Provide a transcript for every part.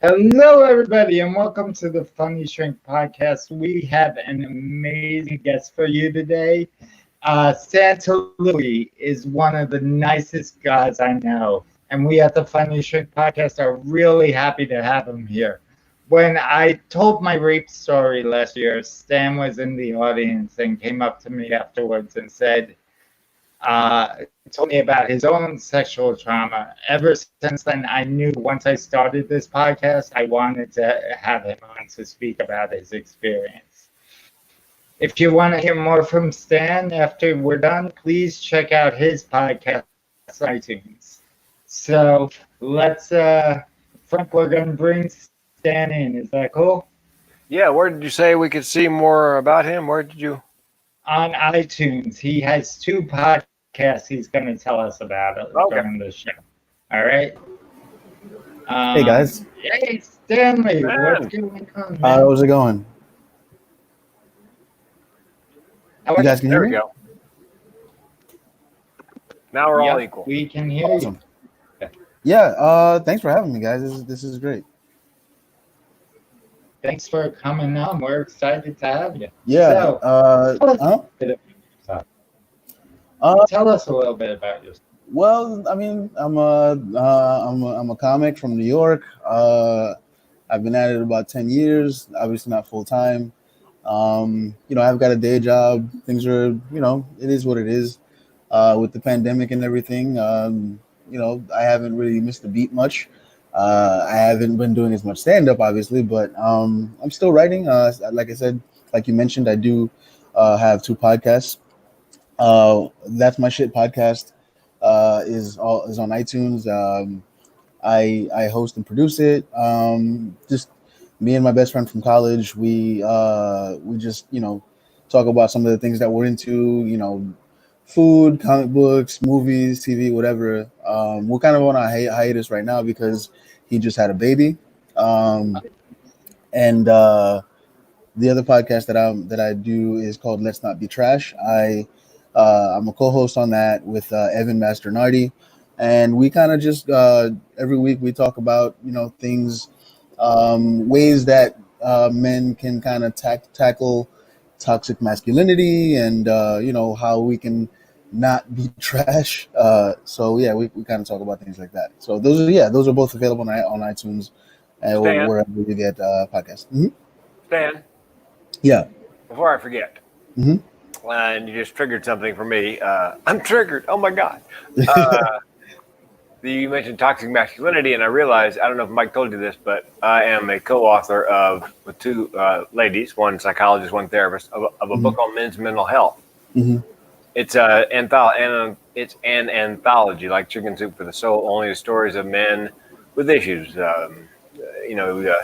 Hello, everybody, and welcome to the Funny Shrink podcast. We have an amazing guest for you today. Santa Louis is one of the nicest guys I know, and we at the Funny Shrink podcast are really happy to have him here. When I told my rape story last year, Stan was in the audience and came up to me afterwards and said, told me about his own sexual trauma. Ever since then, I knew once I started this podcast, I wanted to have him on to speak about his experience. If you want to hear more from Stan after we're done, please check out his podcast on iTunes. So let's, Frank, we're going to bring Stan in. Is that cool? Yeah, where did you say we could see more about him? Where did you? On iTunes. He has 2 podcasts he's going to tell us about it during the show. All right. Hey guys. Hey Stanley, what's going on, man? How's it going? You guys can hear me? There we go. Now we're all equal. We can hear Awesome. Yeah. Thanks for having me, guys. This is great. Thanks for coming on. We're excited to have you. Yeah. Tell us a little bit about yourself. Well, I mean, I'm a comic from New York. I've been at it about 10 years. Obviously not full time. I've got a day job. Things are, it is what it is. With the pandemic and everything, I haven't really missed a beat much. I haven't been doing as much stand-up, obviously, but I'm still writing. Like I said, like you mentioned, I do have 2 podcasts. That's My Shit podcast is on iTunes. I host and produce it. Just me and my best friend from college. We just talk about some of the things that we're into. Food, comic books, movies, TV, whatever. We're kind of on a hiatus right now because he just had a baby. And the other podcast that I do is called Let's Not Be Trash. I'm a co-host on that with Evan Masternardi, and we kind of just every week we talk about things, ways that men can kind of tackle toxic masculinity, and how we can not be trash. So yeah, we kind of talk about things like that. So those are both available on iTunes and wherever you get podcasts. Mm-hmm. Stan. Yeah. Before I forget. Mm-hmm. And you just triggered something for me. I'm triggered. Oh my God. You mentioned toxic masculinity, and I realized, I don't know if Mike told you this, but I am a co-author with 2 ladies, one psychologist, one therapist, of a book on men's mental health. Mm-hmm. It's an anthology, like Chicken Soup for the Soul, only the stories of men with issues,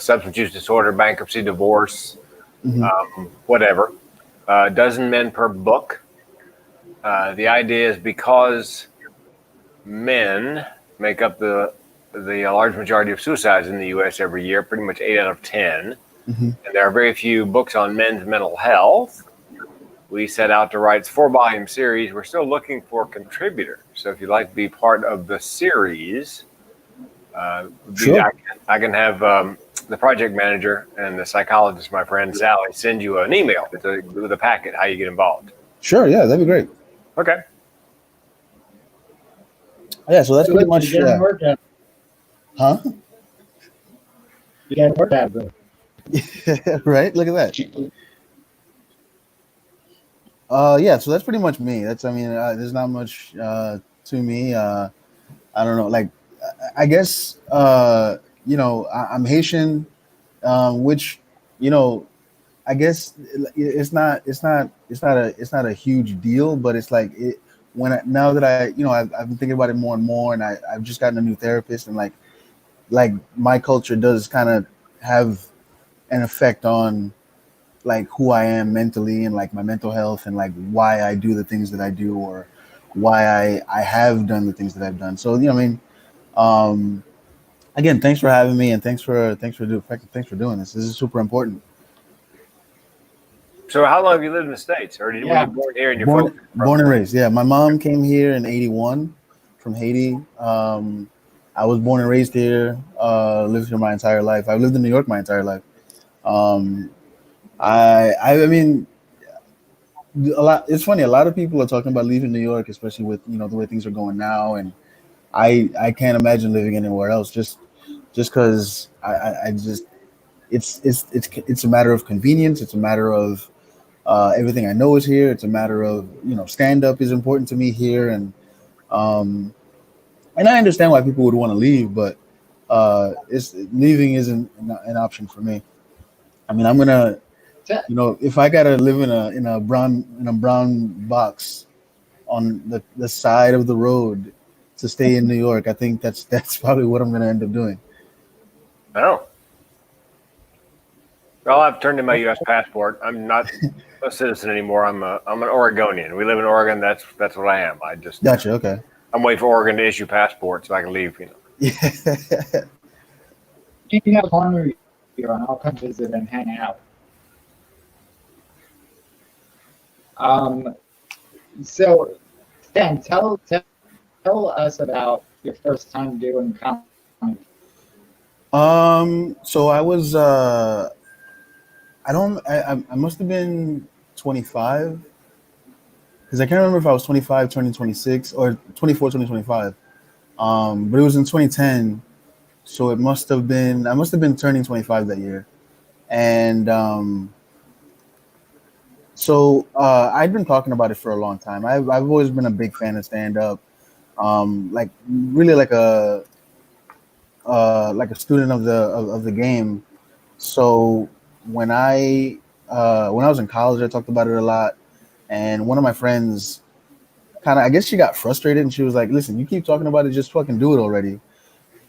substance use disorder, bankruptcy, divorce, whatever. A dozen men per book. The idea is because men make up the large majority of suicides in the U.S. every year, pretty much 8 out of 10, and there are very few books on men's mental health. We set out to write 4-volume series. We're still looking for contributors. So if you'd like to be part of the series, sure. I can have the project manager and the psychologist, my friend Sally, send you an email with a packet, how you get involved. Sure, yeah, that'd be great. Okay. Yeah, so that's pretty much. Huh? You got work out, bro. Right? Look at that. Yeah, so that's pretty much me. There's not much to me. I don't know. Like, I guess I'm Haitian, which I guess it's not a huge deal, but it's like now that I've been thinking about it more and more, and I've just gotten a new therapist, and like my culture does kind of have an effect on like who I am mentally and like my mental health and like why I do the things that I do or why I have done the things that I've done. So I mean, um, again, thanks for having me and thanks for doing this. This is super important. So how long have you lived in the States, or were Yeah. you born here and you're Born from? born and raised. Yeah, my mom came here in '81 from Haiti. I was born and raised here. Lived here my entire life. I've lived in New York my entire life. Um, I mean, a lot. It's funny. A lot of people are talking about leaving New York, especially with the way things are going now. And I can't imagine living anywhere else. Just because I just it's a matter of convenience. It's a matter of everything I know is here. It's a matter of stand up is important to me here, um, and I understand why people would want to leave, but it's leaving isn't an option for me. I mean, I'm gonna if I gotta live in a brown box on the side of the road to stay in New York, I think that's probably what I'm gonna end up doing. Oh, well, I've turned in my U.S. passport. I'm not a citizen anymore. I'm an Oregonian. We live in Oregon. That's what I am. Gotcha. Okay. I'm waiting for Oregon to issue passports so I can leave. Yeah. You have corner here, and I'll come visit and hang out. Um, so, Stan, tell us about your first time doing comedy. So I was I must have been 25 because I can't remember if I was 25 turning 26 or 24 turning 25. But it was in 2010, so I must have been turning 25 that year. And so I'd been talking about it for a long time. I've always been a big fan of stand up. Like really like a student of the game. So when I was in college, I talked about it a lot, and one of my friends I guess she got frustrated, and she was like, "Listen, you keep talking about it, just fucking do it already."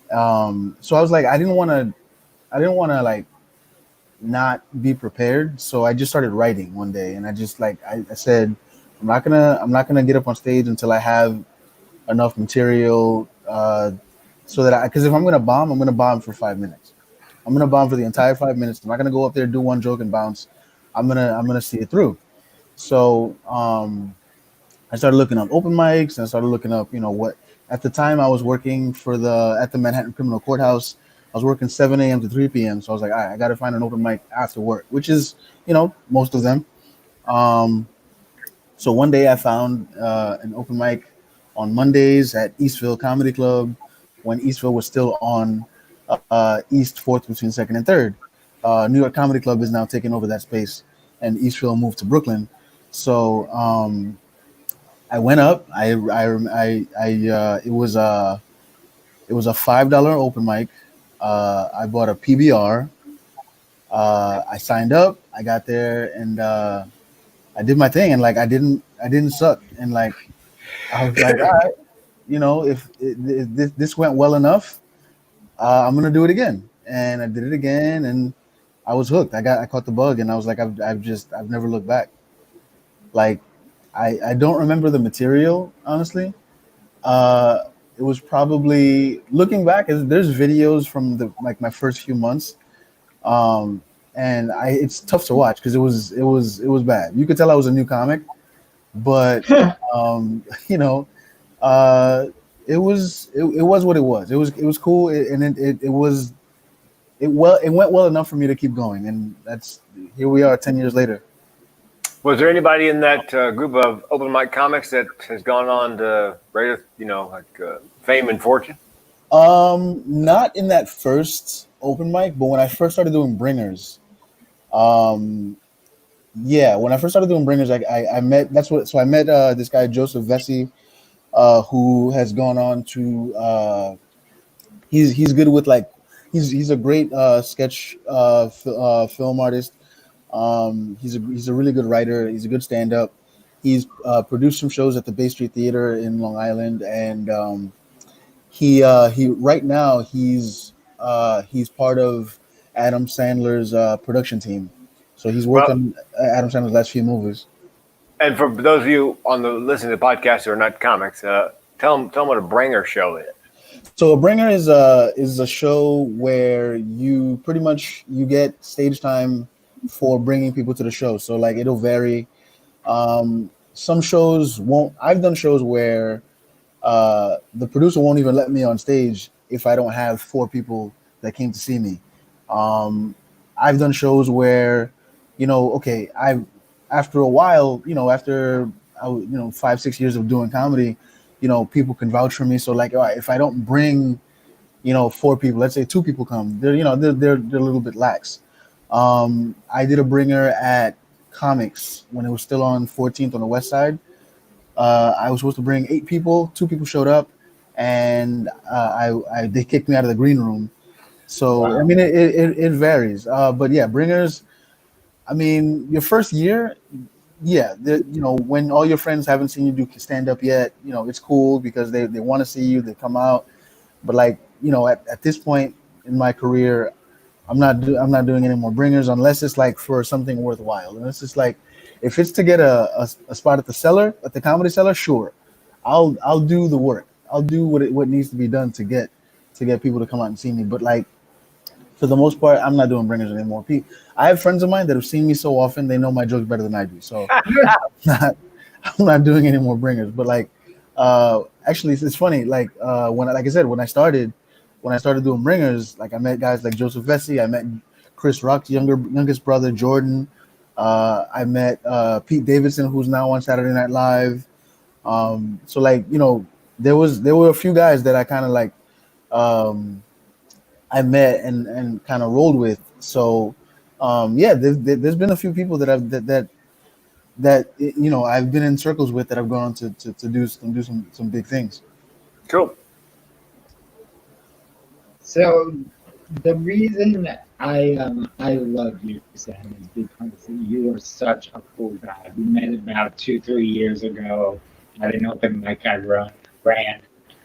So I was like, I didn't want to like not be prepared, so I just started writing one day, and I just like I said, I'm not gonna get up on stage until I have enough material, so that because if I'm gonna bomb for 5 minutes. I'm gonna bomb for the entire 5 minutes. I'm not gonna go up there, do one joke, and bounce. I'm gonna see it through. So I started looking up open mics, and I started looking up, what at the time I was working at the Manhattan Criminal Courthouse. I was working 7 a.m. to 3 p.m. So I was like, all right, I got to find an open mic after work, which is, most of them. So one day I found an open mic on Mondays at Eastville Comedy Club when Eastville was still on East 4th between 2nd and 3rd. New York Comedy Club is now taking over that space, and Eastville moved to Brooklyn. So I went up. It was a $5 open mic. I bought a PBR. I signed up. I got there, and I did my thing, and like I didn't suck, and like I was like, all right, if this went well enough, I'm gonna do it again, and I did it again, and I was hooked. I caught the bug, and I was like, I've never looked back. Like, I don't remember the material honestly. It was probably looking back. There's videos from my first few months, and it's tough to watch because it was bad. You could tell I was a new comic, but um, you know, it was what it was. It was cool, and it went well enough for me to keep going, and here we are 10 years later. Was there anybody in that group of open mic comics that has gone on to greater, fame and fortune? Not in that first open mic, but when I first started doing bringers, yeah, when I first started doing bringers, I met I met this guy Joseph Vesey, who has gone on to he's good with like he's a great sketch film artist. He's a really good writer. He's a good stand-up. He's produced some shows at the Bay Street Theater in Long Island, and he right now he's part of Adam Sandler's production team. So he's worked on Adam Sandler's last few movies. And for those of you on the listening to the podcast who are not comics, tell them what a bringer show is. So a bringer is a show where you pretty much you get stage time for bringing people to the show. So like it'll vary. Some shows won't. I've done shows where the producer won't even let me on stage if I don't have 4 people that came to see me. I've done shows where, okay, after a while, after 5-6 years of doing comedy, people can vouch for me. So like, all right, if I don't bring, 4 people, let's say 2 people come, they're a little bit lax. I did a bringer at Comics when it was still on 14th on the West Side. I was supposed to bring 8 people. 2 people showed up, and they kicked me out of the green room. So wow. I mean, it varies. But yeah, bringers. I mean, your first year, yeah, when all your friends haven't seen you do stand up yet, it's cool because they want to see you. They come out, but like at this point in my career, I'm not doing any more bringers unless it's like for something worthwhile. And it's just like, if it's to get a spot at the Comedy Cellar, sure, I'll do the work. I'll do what needs to be done to get people to come out and see me. But like, for the most part, I'm not doing bringers anymore. I have friends of mine that have seen me so often, they know my jokes better than I do. So I'm not doing any more bringers. But like, actually, it's funny. Like when I started doing bringers, like I met guys like Joseph Vesey, I met Chris Rock's youngest brother Jordan, I met Pete Davidson, who's now on Saturday Night Live. So like there were a few guys that I kind of like I met and kind of rolled with. So yeah, there's been a few people that I've been in circles with that I've gone on to do some big things. Cool. So the reason I love you, Sam, is because you are such a cool guy. We met about 2-3 years ago at an open mic I ran.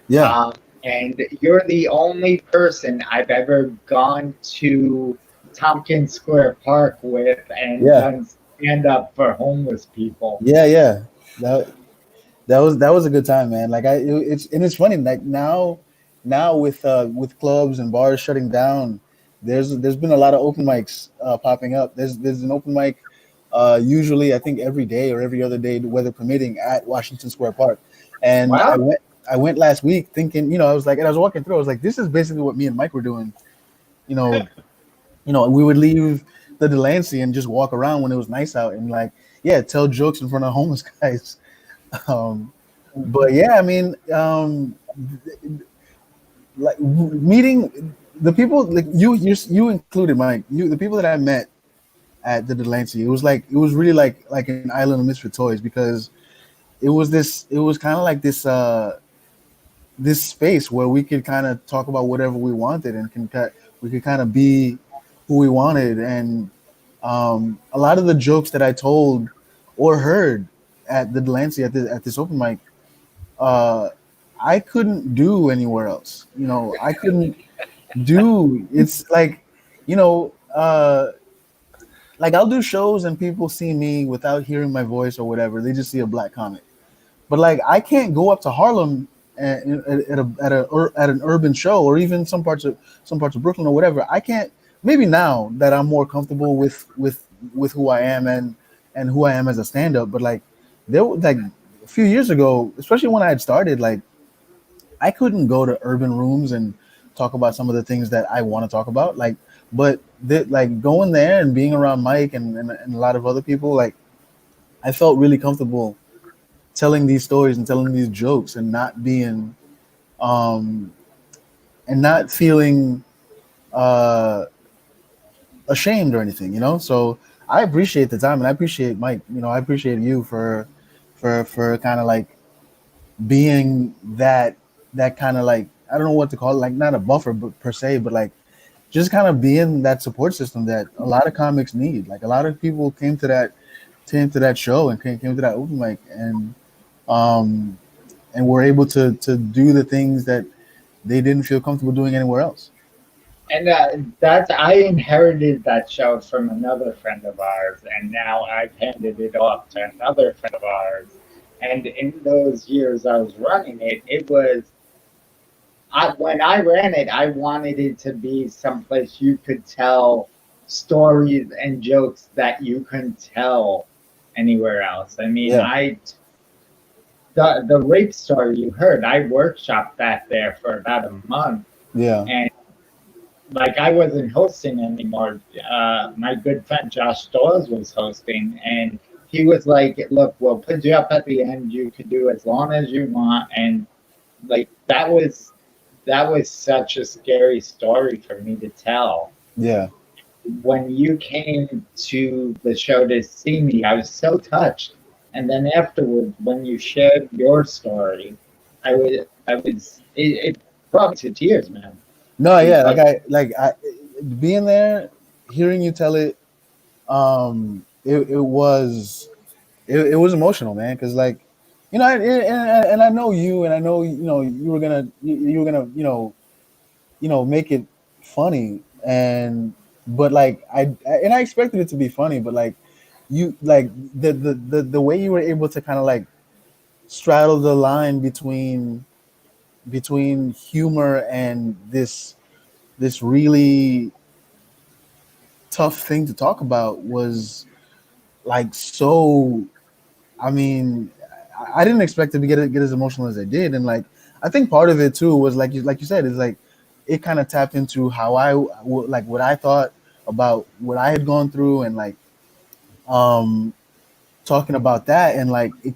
Yeah. And you're the only person I've ever gone to Tompkins Square Park with and done stand up for homeless people. Yeah. That was a good time, man. Like it's funny. Like now with clubs and bars shutting down, there's been a lot of open mics popping up. There's an open mic usually I think every day or every other day, weather permitting, at Washington Square Park. And wow. I went last week thinking, I was like, and I was walking through, I was like, this is basically what me and Mike were doing. We would leave the Delancey and just walk around when it was nice out and like, yeah, tell jokes in front of homeless guys. But yeah, I mean, like meeting the people, like you included, Mike, the people that I met at the Delancey, it was really like an island of misfit toys, because it was kind of like this space where we could kind of talk about whatever we wanted and we could kind of be who we wanted. And a lot of the jokes that I told or heard at the Delancey at this open mic, I couldn't do anywhere else. I couldn't do. It's like, like I'll do shows and people see me without hearing my voice or whatever. They just see a black comic. But like, I can't go up to Harlem at an urban show, or even some parts of Brooklyn or whatever. I can't. Maybe now that I'm more comfortable with who I am and who I am as a stand-up, but like there was like a few years ago, especially when I had started, like I couldn't go to urban rooms and talk about some of the things that I want to talk about. Like, but like going there and being around Mike and a lot of other people, like I felt really comfortable telling these stories and telling these jokes and not being and not feeling ashamed or anything, so I appreciate the time, and I appreciate Mike, I appreciate you for kind of like being that kind of like, I don't know what to call it, like not a buffer but per se, but like just kind of being that support system that a lot of comics need. Like a lot of people came to that show and came to that open mic and were able to do the things that they didn't feel comfortable doing anywhere else. And that's I inherited that show from another friend of ours, and now I've handed it off to another friend of ours. And in those years I was running it, it was when I ran it, I wanted it to be someplace you could tell stories and jokes that you couldn't tell anywhere else. I mean, Yeah, the rape story you heard, I workshopped that there for about a month, yeah, and like I wasn't hosting anymore. My good friend Josh Dawes was hosting, and he was like, "Look, we'll put you up at the end. You can do as long as you want." And like that was such a scary story for me to tell. yeah. When you came to the show to see me, I was so touched. And then afterwards, when you shared your story, it brought me to tears, man. No, It was yeah, like, like I being there, hearing you tell it, it was emotional, man, because like, and I know you, and I know you were gonna make it funny, and but like I expected it to be funny, but like you like the way you were able to kind of like straddle the line between humor and this really tough thing to talk about was like so. I mean, I didn't expect it to get as emotional as I did, and like I think part of it too was like you said is like it kind of tapped into how like what I thought about what I had gone through, and like um talking about that, and like it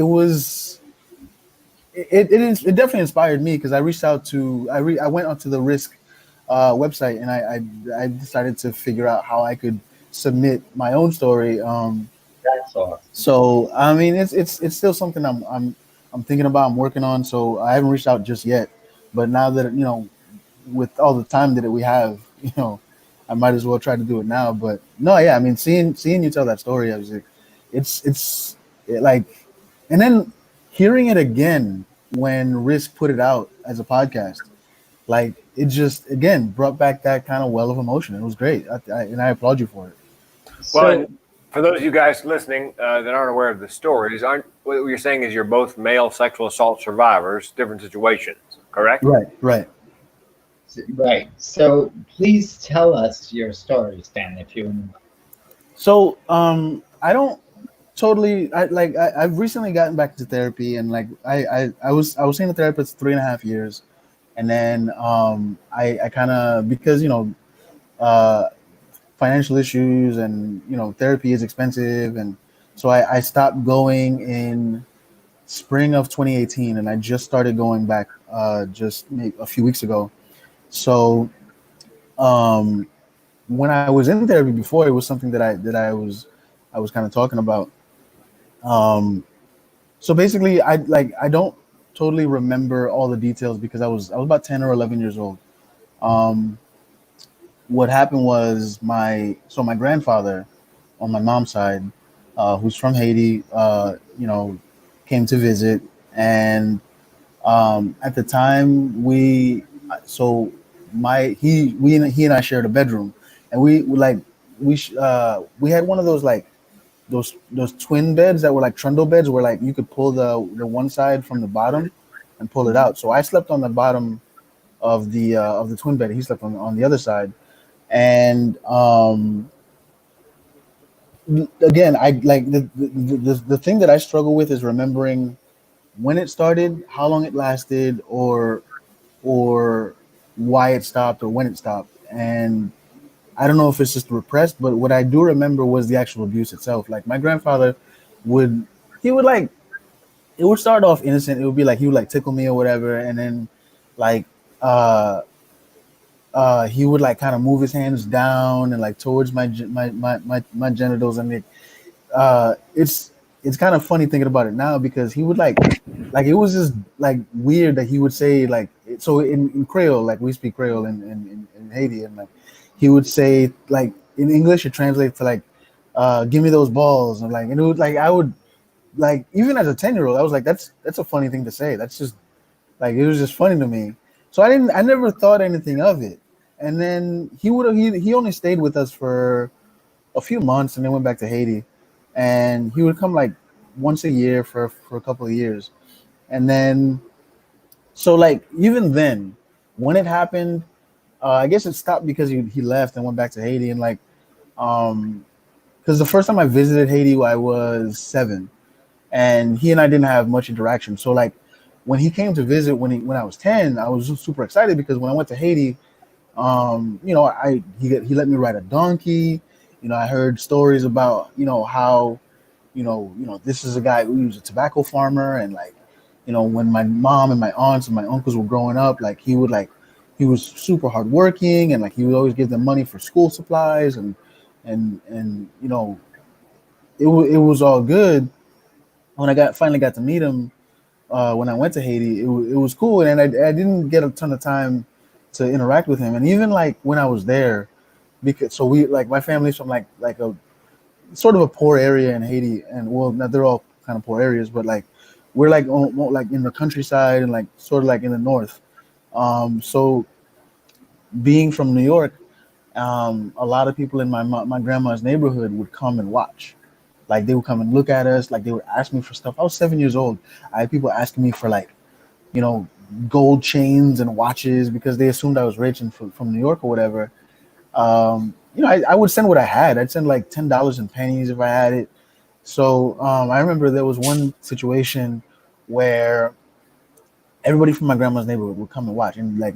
was it definitely inspired me because I reached out to I went onto the Risk website, and I decided to figure out how I could submit my own story. that's awesome. So I mean, it's still something I'm thinking about. I'm working on. So I haven't reached out just yet, but now that with all the time that we have, I might as well try to do it now. But no, yeah, I mean, seeing you tell that story, I was like, like, and then hearing it again when Risk put it out as a podcast, like it just again brought back that kind of well of emotion. It was great, and I applaud you for it. Well, and So for those of you guys listening that aren't aware of the stories, aren't what you're saying is you're both male sexual assault survivors, different situations, correct? Right, right. right. So please tell us your story, Stan, if you. So I don't totally I've recently gotten back to therapy, and like I was seeing a therapist 3.5 years, and then I kind of because uh financial issues, and therapy is expensive, and so I stopped going in spring of 2018, and I just started going back just maybe a few weeks ago. So um when I was in therapy before, it was something that I was kind of talking about. um So basically, I don't totally remember all the details because I was about 10 or 11 years old. Um, what happened was my grandfather on my mom's side, who's from Haiti, came to visit, and at the time so my he and I shared a bedroom, and we had one of those like those twin beds that were like trundle beds where like you could pull the one side from the bottom and pull it out. So I slept on the bottom of the twin bed. He slept on the other side. And again, I like the thing that I struggle with is remembering when it started, how long it lasted, or why it stopped or when it stopped. And I don't know if it's just repressed, but what I do remember was the actual abuse itself. Like my grandfather would he would like it would start off innocent. It would be like he would like tickle me or whatever, and then like uh he would like kind of move his hands down and like towards my genitals, and it's kind of funny thinking about it now because he would like it was just like weird that he would say like so in Creole, like we speak Creole in Haiti, and like he would say like in English it translates to like give me those balls, and it would like I would like even as a 10-year-old I was like that's a funny thing to say. That's just Like it was just funny to me. So I never thought anything of it. And then he only stayed with us for a few months and then went back to Haiti. And he would come like once a year for a couple of years. And then so like even then, when it happened, I guess it stopped because he left and went back to Haiti and like because the first time I visited Haiti I was 7 and he and I didn't have much interaction. So like when he came to visit when I was 10, I was super excited because when I went to Haiti, you know, he let me ride a donkey. You know, I heard stories about, you know, how, this is a guy who was a tobacco farmer and like, you know, when my mom and my aunts and my uncles were growing up, like he was super hardworking and like he would always give them money for school supplies and you know, it was all good. When finally got to meet him, when I went to Haiti, it was cool, and I didn't get a ton of time to interact with him. And even like when I was there, because so we like my family's from like a sort of a poor area in Haiti, and well, not they're all kind of poor areas, but like we're like in the countryside and like sort of like in the north. So being from New York, a lot of people in my grandma's neighborhood would come and watch. Like they would come and look at us. Like they would ask me for stuff. I was 7 years old. I had people asking me for like, you know, gold chains and watches because they assumed I was rich and from New York or whatever. You know, I would send what I had. I'd send like $10 in pennies if I had it. So I remember there was one situation where everybody from my grandma's neighborhood would come and watch, and like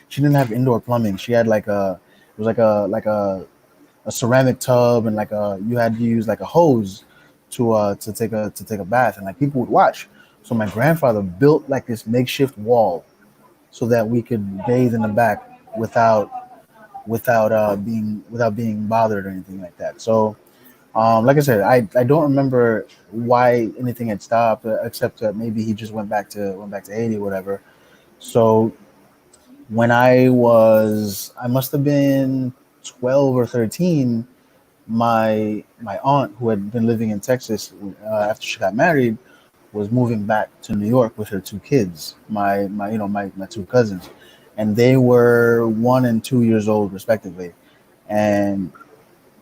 she didn't have indoor plumbing. She had like it was like a ceramic tub and like you had to use like a hose to take a bath, and like people would watch. So my grandfather built like this makeshift wall so that we could bathe in the back without being bothered or anything like that. So like I said, I don't remember why anything had stopped except that maybe he just went back to Haiti or whatever. So when I must have been 12 or 13, my aunt, who had been living in Texas after she got married, was moving back to New York with her 2 kids, my 2 cousins, and they were 1 and 2 years old respectively. And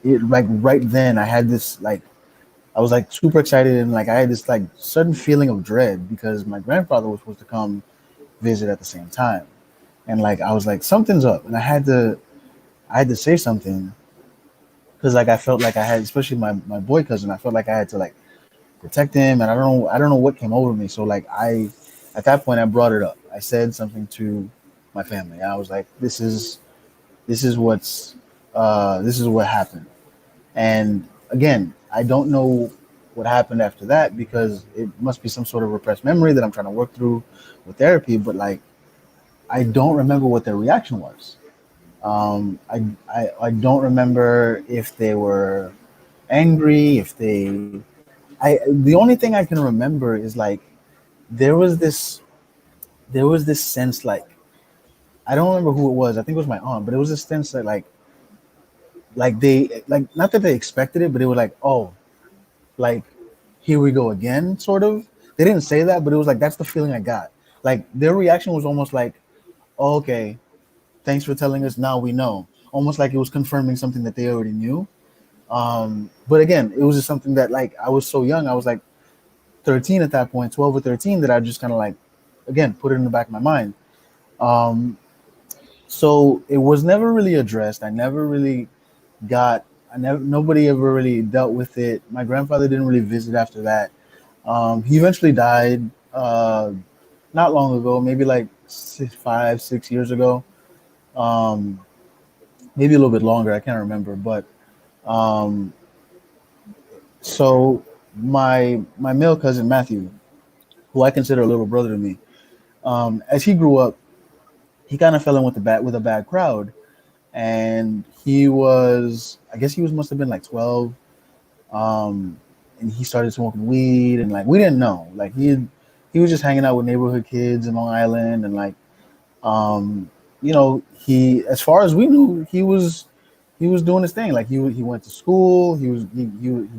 it like right then I had this like I was like super excited and like I had this like sudden feeling of dread because my grandfather was supposed to come visit at the same time, and like I was like something's up, and I had to say something because like I felt like I had, especially my boy cousin, I felt like I had to like protect him, and I don't know what came over me. So like at that point I brought it up. I said something to my family. I was like, this is what happened. And again, I don't know what happened after that because it must be some sort of repressed memory that I'm trying to work through with therapy. But like, I don't remember what their reaction was. I don't remember if they were angry, the only thing I can remember is like there was this sense like I don't remember who it was. I think it was my aunt, but it was this sense that like they like not that they expected it, but they were like, oh, like here we go again, sort of. They didn't say that, but it was like that's the feeling I got. Like their reaction was almost like, oh, okay, thanks for telling us. Now we know. Almost like it was confirming something that they already knew. But again, it was just something that like I was so young. I was like 13 at that point, 12 or 13, that I just kind of like, again, put it in the back of my mind. So it was never really addressed. Nobody ever really dealt with it. My grandfather didn't really visit after that. He eventually died not long ago, maybe like 6 years ago. Maybe a little bit longer. I can't remember. But so my male cousin Matthew, who I consider a little brother to me, as he grew up, he kind of fell in with a bad crowd, and I guess he must have been like 12, and he started smoking weed, and like we didn't know, like he was just hanging out with neighborhood kids in Long Island, and like he, as far as we knew, he was doing his thing. Like he went to school, he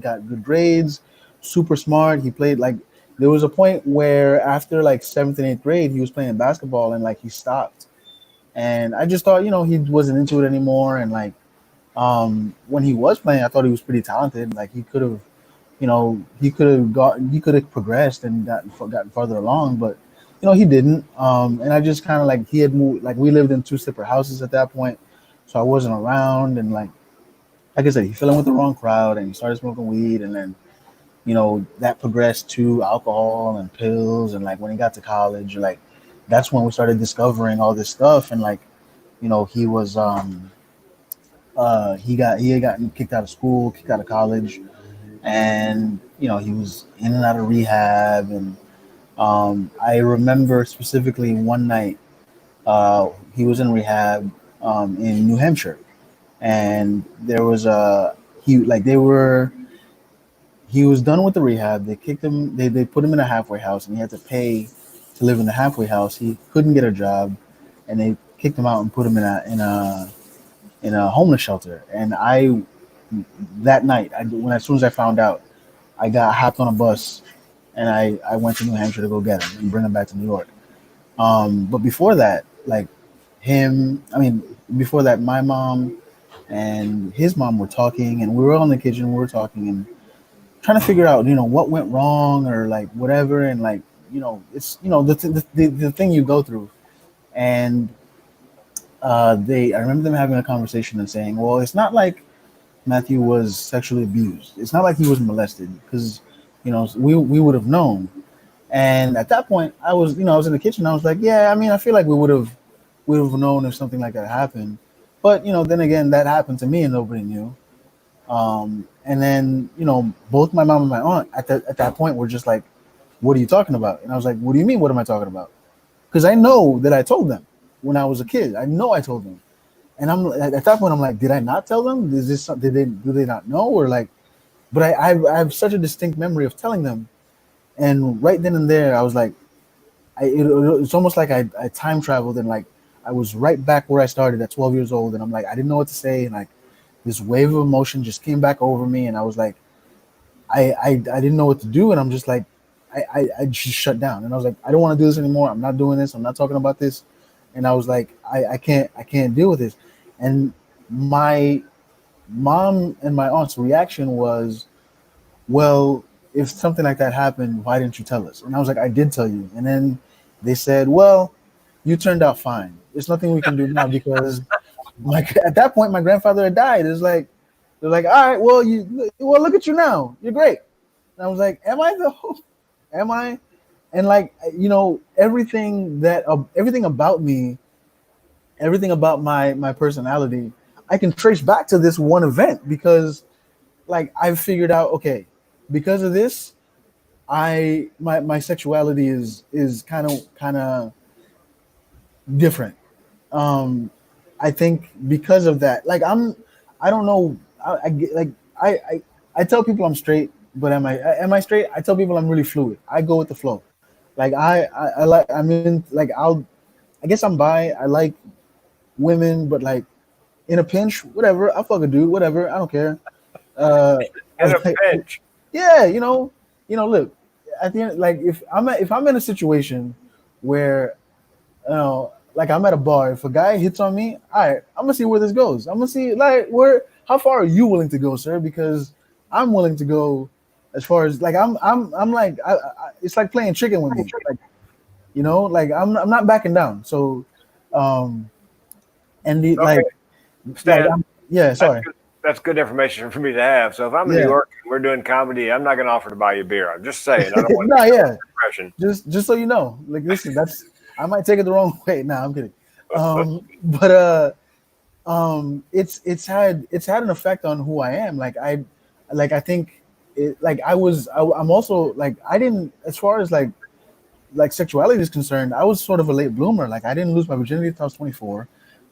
got good grades, super smart. He played like there was a point where after like seventh and eighth grade, he was playing basketball and like he stopped. And I just thought, he wasn't into it anymore. And like, when he was playing, I thought he was pretty talented. Like he could have, he could have progressed and gotten farther along, but he didn't. And I just kind of like he had moved. Like we lived in two separate houses at that point, so I wasn't around. And like I said, he fell in with the wrong crowd and he started smoking weed, and then that progressed to alcohol and pills. And like when he got to college, like that's when we started discovering all this stuff. And like he was he had gotten kicked out of school, kicked out of college, and he was in and out of rehab. And I remember specifically one night he was in rehab in New Hampshire, and there was he was done with the rehab. They kicked him. They put him in a halfway house, and he had to pay to live in the halfway house. He couldn't get a job, and they kicked him out and put him in a homeless shelter. And that night, as soon as I found out, I hopped on a bus, and I went to New Hampshire to go get him and bring him back to New York. But before that, before that, my mom and his mom were talking, and we were all in the kitchen. We were talking and trying to figure out, what went wrong or like whatever. And like, it's the thing you go through. And I remember them having a conversation and saying, well, it's not like Matthew was sexually abused. It's not like he was molested, because we would have known. And at that point, I was in the kitchen. I was like, yeah, I feel like we would have known if something like that happened. But then again, that happened to me and nobody knew. And then both my mom and my aunt at that point were just like, what are you talking about? And I was like, what do you mean, what am I talking about? Because I know that I told them when I was a kid. I know I told them. And I'm at that point, I'm like, did I not tell them? Do they not know? Or like, but I have such a distinct memory of telling them. And right then and there, I was like, it's almost like I time traveled, and like I was right back where I started at 12 years old. And I'm like, I didn't know what to say. And like this wave of emotion just came back over me. And I was like, I didn't know what to do. And I'm just like, I just shut down. And I was like, I don't want to do this anymore. I'm not doing this. I'm not talking about this. And I was like, I can't deal with this. And my mom and my aunt's reaction was, well, if something like that happened, why didn't you tell us? And I was like, I did tell you. And then they said, well, you turned out fine. There's nothing we can do now, because at that point, my grandfather had died. It's like, they're like, all right, well, look at you now. You're great. And I was like, am I though? Am I? And like, everything about me, everything about my personality, I can trace back to this one event, because like I've figured out, okay, because of this, my sexuality is kind of different. I think because of that, like I don't know, I tell people I'm straight, but am I straight? I tell people I'm really fluid. I go with the flow. Like I guess I'm bi. I like women, but like in a pinch, whatever. I'll fuck a dude, whatever. I don't care. In a pinch. Yeah, look, at the end, like if I'm in a situation where, like I'm at a bar, if a guy hits on me, all right, I'm gonna see where this goes. I'm gonna see like how far are you willing to go, sir? Because I'm willing to go as far as like I'm like it's like playing chicken with me, like like I'm not backing down. So, and the Okay. Stan, yeah, sorry. That's good information for me to have. So if I'm in New York and we're doing comedy, I'm not going to offer to buy you beer. I'm just saying. I don't want to impression. Just so you know, like listen, I might take it the wrong way. Nah, I'm kidding. It's had an effect on who I am. I think I'm also like I didn't, as far as like sexuality is concerned, I was sort of a late bloomer. Like I didn't lose my virginity until I was 24.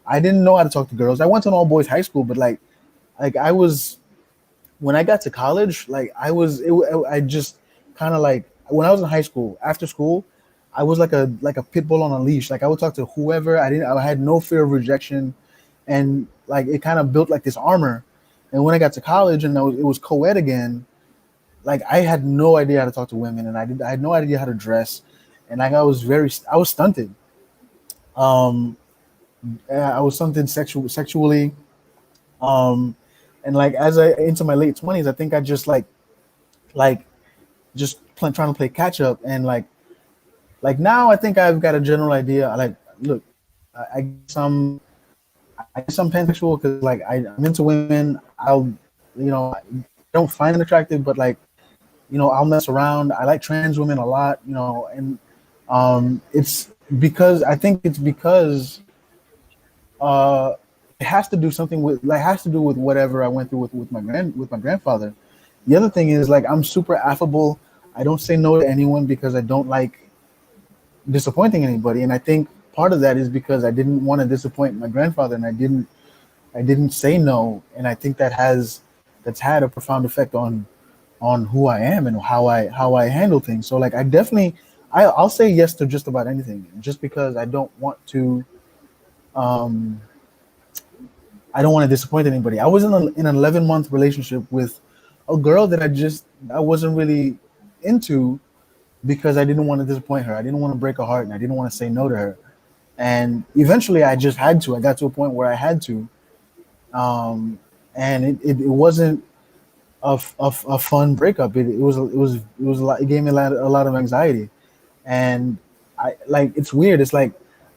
I didn't know how to talk to girls. I went to an all boys high school, but like I was, when I got to college, like I just kind of like, when I was in high school, after school, I was like a pit bull on a leash. Like I would talk to whoever. I had no fear of rejection, and like it kind of built like this armor. And when I got to college and it was co-ed again, like I had no idea how to talk to women, and I had no idea how to dress, and like I was stunted. Um, I was stunted sexually. Um, and like as I into my late 20s, I think I just like just trying to play catch up, and like now I think I've got a general idea. Like, look, I guess I'm pansexual because like I'm into women. I don't find it attractive, but like, I'll mess around. I like trans women a lot, and it's because I think it's because uh, it has to do something with like has to do with whatever I went through with my grandfather. The other thing is like I'm super affable. I don't say no to anyone because I don't like disappointing anybody, and I think part of that is because I didn't want to disappoint my grandfather, and I didn't say no, and I think that's had a profound effect on who I am and how I handle things. So like I'll say yes to just about anything, just because um I don't want to disappoint anybody. I was in an 11-month relationship with a girl that I wasn't really into because I didn't want to disappoint her. I didn't want to break her heart, and I didn't want to say no to her. And eventually I just had to. I got to a point where I had to. And it wasn't a fun breakup. It was a lot. It gave me a lot of anxiety, and I like it's weird. It's like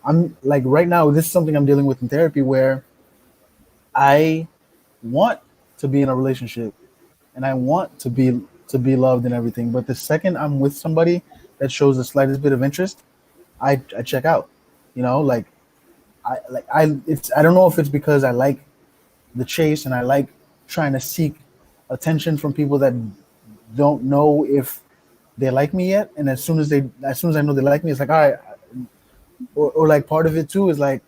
I'm like right now. This is something I'm dealing with in therapy, where I want to be in a relationship, and I want to be loved and everything. But the second I'm with somebody that shows the slightest bit of interest, I check out. Like I don't know if it's because I like the chase and I like trying to seek attention from people that don't know if they like me yet. And as soon as I know they like me, it's like, all right. Or like part of it too is like,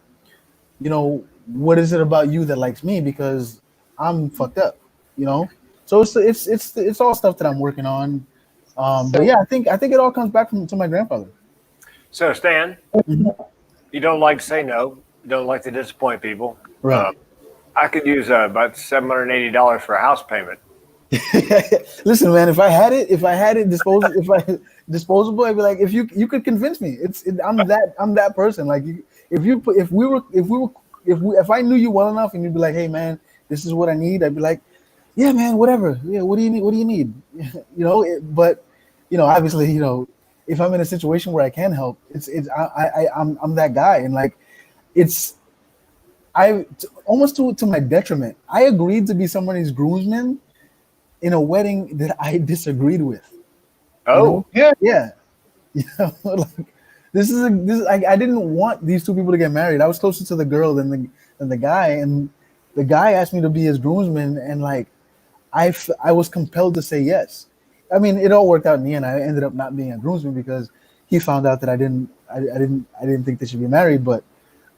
what is it about you that likes me? Because I'm fucked up, you know. So it's all stuff that I'm working on. But yeah, I think it all comes back to my grandfather. So, Stan, Mhm. you don't like to say no. You don't like to disappoint people. Right. I could use about $780 for a house payment. Listen, man, if I had it disposable, I'd be like, if you could convince me, I'm that person. Like, if I knew you well enough, and you'd be like, hey, man, this is what I need, I'd be like, yeah, man, whatever. Yeah, what do you need? What do you need? But obviously, if I'm in a situation where I can help, I'm that guy, and like, it's almost to my detriment. I agreed to be somebody's groomsman in a wedding that I disagreed with. Oh, Yeah. Like I didn't want these two people to get married. I was closer to the girl than the guy, and the guy asked me to be his groomsman, and like I was compelled to say yes. I mean, it all worked out in the end. I ended up not being a groomsman because he found out that I didn't think they should be married, but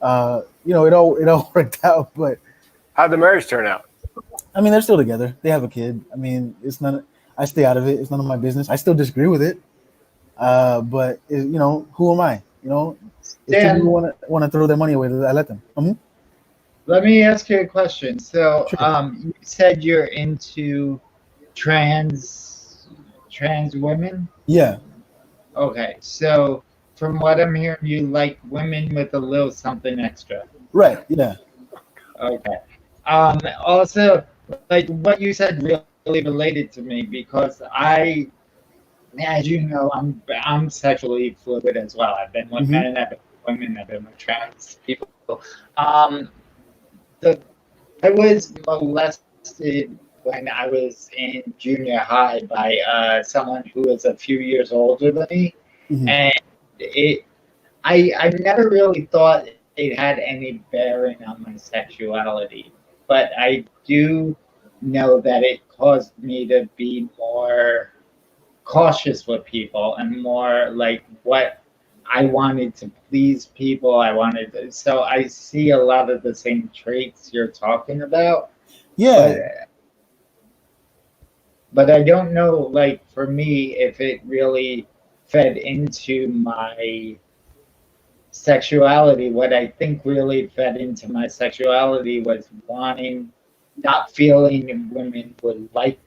it all worked out. But how'd the marriage turn out? I mean, they're still together. They have a kid. I mean, I stay out of it. It's none of my business. I still disagree with it. But who am I? If two people Dan, want to throw their money away, I let them. let me ask you a question. So, Sure. you said you're into trans women. Yeah. Okay, so from what I'm hearing, you like women with a little something extra. Right. Yeah. Okay. Also, like what you said really related to me because as you know, I'm sexually fluid as well. I've been with Hmm. men, I've been with women, I've been with trans people. Um, the I was molested when I was in junior high by someone who was a few years older than me, Hmm. and it I never really thought it had any bearing on my sexuality, but I do know that it caused me to be more cautious with people and more like what I wanted to please people. So I see a lot of the same traits you're talking about, but Yeah. I don't know, like for me, if it really fed into my sexuality. What I think really fed into my sexuality was not feeling women would like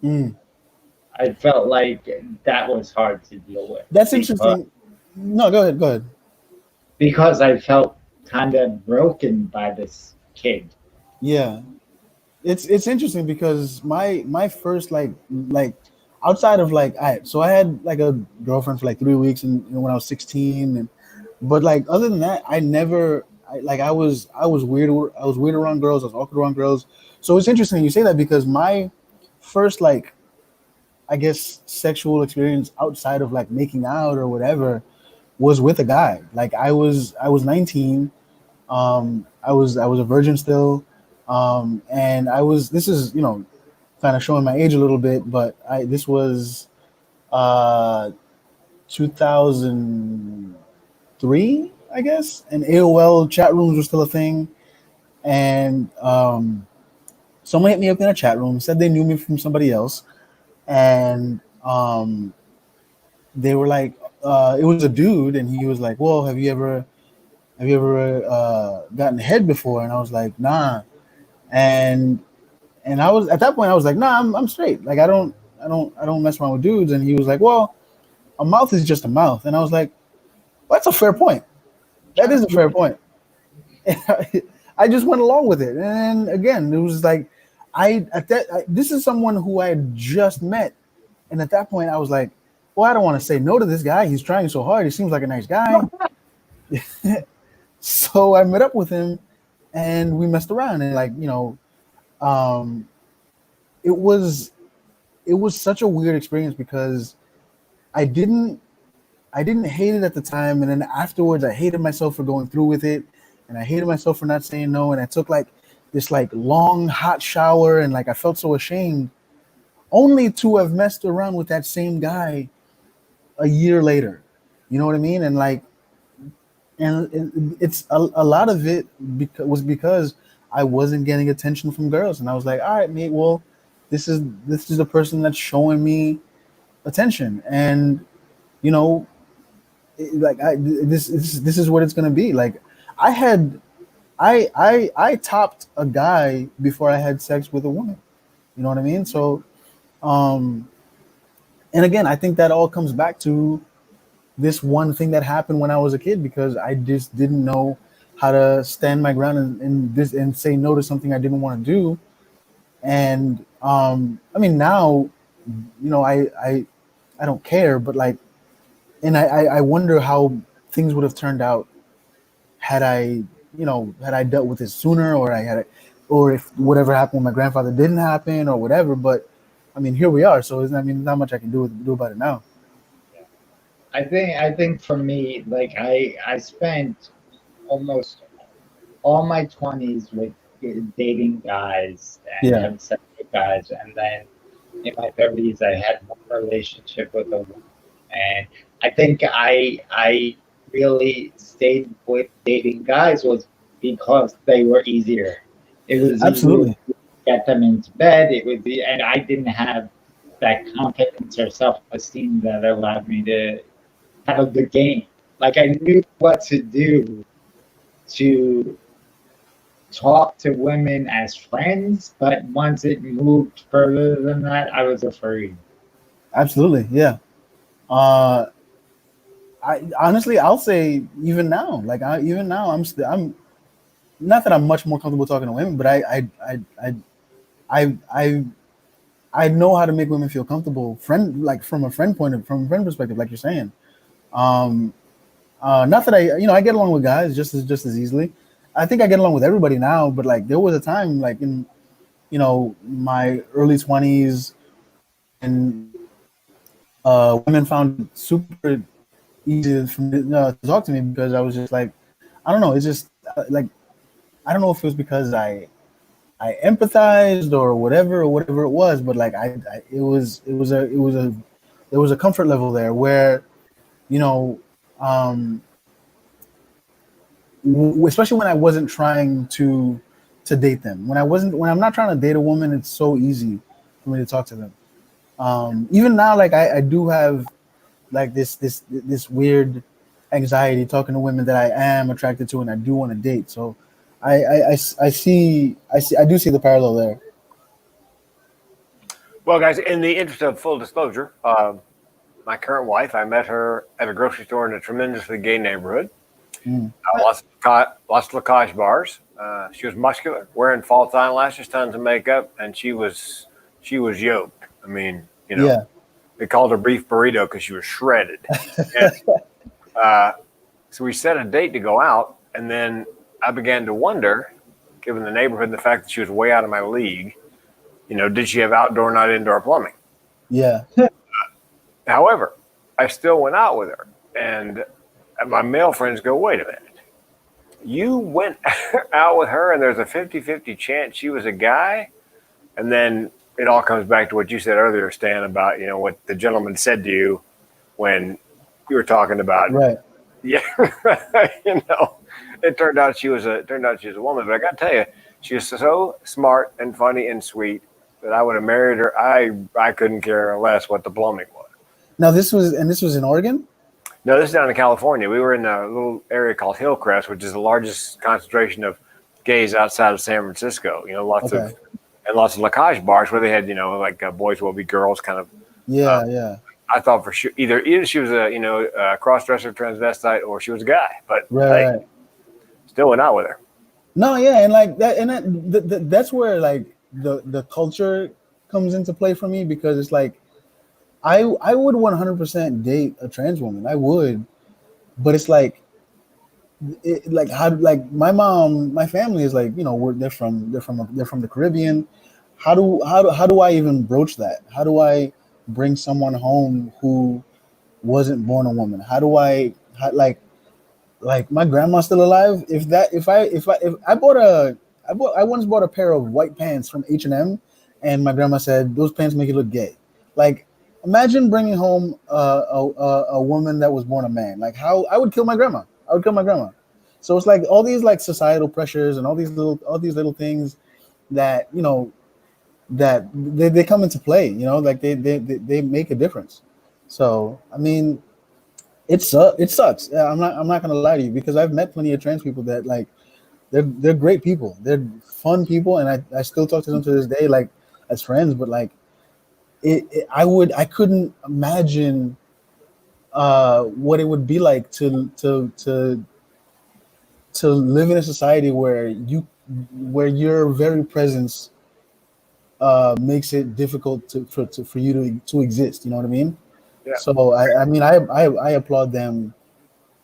me. Mm. I felt like that was hard to deal with. That's interesting. No, go ahead. Go ahead. Because I felt kind of broken by this kid. Yeah, it's interesting because my first like outside of like so I had like a girlfriend for like 3 weeks and when I was 16 and but like other than that I never I was weird around girls. I was awkward around girls. So it's interesting you say that because my first like I guess sexual experience outside of like making out or whatever was with a guy. Like I was 19. I was a virgin still. And I was this is kind of showing my age a little bit, but I this was uh 2003, I guess, and AOL chat rooms were still a thing. And someone hit me up in a chat room, said they knew me from somebody else, and they were like, it was a dude, and he was like, "Well, have you ever gotten head before?" And I was like, "Nah." And I was at that point, I was like, "Nah, I'm straight. Like I don't mess around with dudes." And he was like, "Well, a mouth is just a mouth." And I was like, well, "That's a fair point. That is a fair point." I just went along with it, and again, it was like this is someone who I had just met, and at that point, I was like, "Well, I don't want to say no to this guy. He's trying so hard. He seems like a nice guy." So I met up with him, and we messed around, and um, it was such a weird experience because I didn't hate it at the time, and then afterwards I hated myself for going through with it, and I hated myself for not saying no, and I took like this like long hot shower, and like I felt so ashamed, only to have messed around with that same guy a year later. You know what I mean? And like, and it's a lot of it was because I wasn't getting attention from girls, and I was like, all right, mate, well, this is the person that's showing me attention, and you know, this is what it's gonna be. Like, I had I topped a guy before I had sex with a woman. You know what I mean? So, um, and again, I think that all comes back to this one thing that happened when I was a kid because I just didn't know how to stand my ground and say no to something I didn't want to do. And I mean now, I don't care, but like, and I wonder how things would have turned out had I dealt with it sooner, or if whatever happened with my grandfather didn't happen or whatever. But I mean, here we are. So not much I can do about it now. I think for me, like I spent almost all my 20s with dating guys and Yeah, having sex with guys, and then in my 30s I had one relationship with a woman, and I think I really stayed with dating guys was because they were easier. It was easier absolutely. to get them into bed. And I didn't have that confidence or self-esteem that allowed me to have a good game. Like I knew what to do to talk to women as friends, but once it moved further than that, I was afraid. Absolutely. Yeah. Uh, I honestly, I'll say even now, like even now, I'm not that I'm much more comfortable talking to women, but I, I, I know how to make women feel comfortable, like from a friend perspective, like you're saying. Um, Not that I get along with guys just as easily. I think I get along with everybody now, but like there was a time like in my early 20s and women found it super easy for me, to talk to me because I was just like, I don't know, it's just like I don't know if it was because I empathized or whatever it was, but like it was a there was a comfort level there where you know um, especially when I wasn't trying to date them. When I'm not trying to date a woman, it's so easy for me to talk to them. Even now, like I do have like this weird anxiety talking to women that I am attracted to and I do want to date. So I do see the parallel there. Well, guys, in the interest of full disclosure, my current wife, I met her at a grocery store in a tremendously gay neighborhood. Mm. Lots of Lacoste bars. She was muscular, wearing false eyelashes, tons of makeup, and she was yoked. I mean, Yeah. they called her beef burrito because she was shredded. And, so we set a date to go out, and then I began to wonder, given the neighborhood and the fact that she was way out of my league, did she have outdoor, not indoor plumbing? Yeah. However, I still went out with her, and my male friends go, wait a minute. You went out with her, and there's a 50-50 chance she was a guy? And then it all comes back to what you said earlier, Stan, about, what the gentleman said to you when you were talking about. Right. Yeah. It turned out she was a woman. But I got to tell you, she was so smart and funny and sweet that I would have married her. I couldn't care less what the plumbing was. Now this was in Oregon? No, this is down in California. We were in a little area called Hillcrest, which is the largest concentration of gays outside of San Francisco. Lots of Lacoste bars where they had, like boys will be girls kind of. Yeah, yeah. I thought for sure either she was a cross-dresser transvestite or she was a guy, but Right. Still went out with her. No, yeah, and like that, and that's where like the culture comes into play for me, because it's like I would 100% date a trans woman. I would, but it's like my mom, my family is like, they're from the Caribbean. How do I even broach that? How do I bring someone home who wasn't born a woman? How do I like my grandma's still alive? I once bought a pair of white pants from H&M, and my grandma said those pants make you look gay. Like, imagine bringing home a woman that was born a man. Like, how I would kill my grandma. So it's like all these like societal pressures and all these little things that that they come into play. Like they make a difference. So I mean, it sucks. I'm not gonna lie to you, because I've met plenty of trans people that like they're great people. They're fun people, and I still talk to them to this day, like as friends. But like I couldn't imagine what it would be like to live in a society where your very presence makes it difficult for you to exist. You know what I mean? Yeah. So I applaud them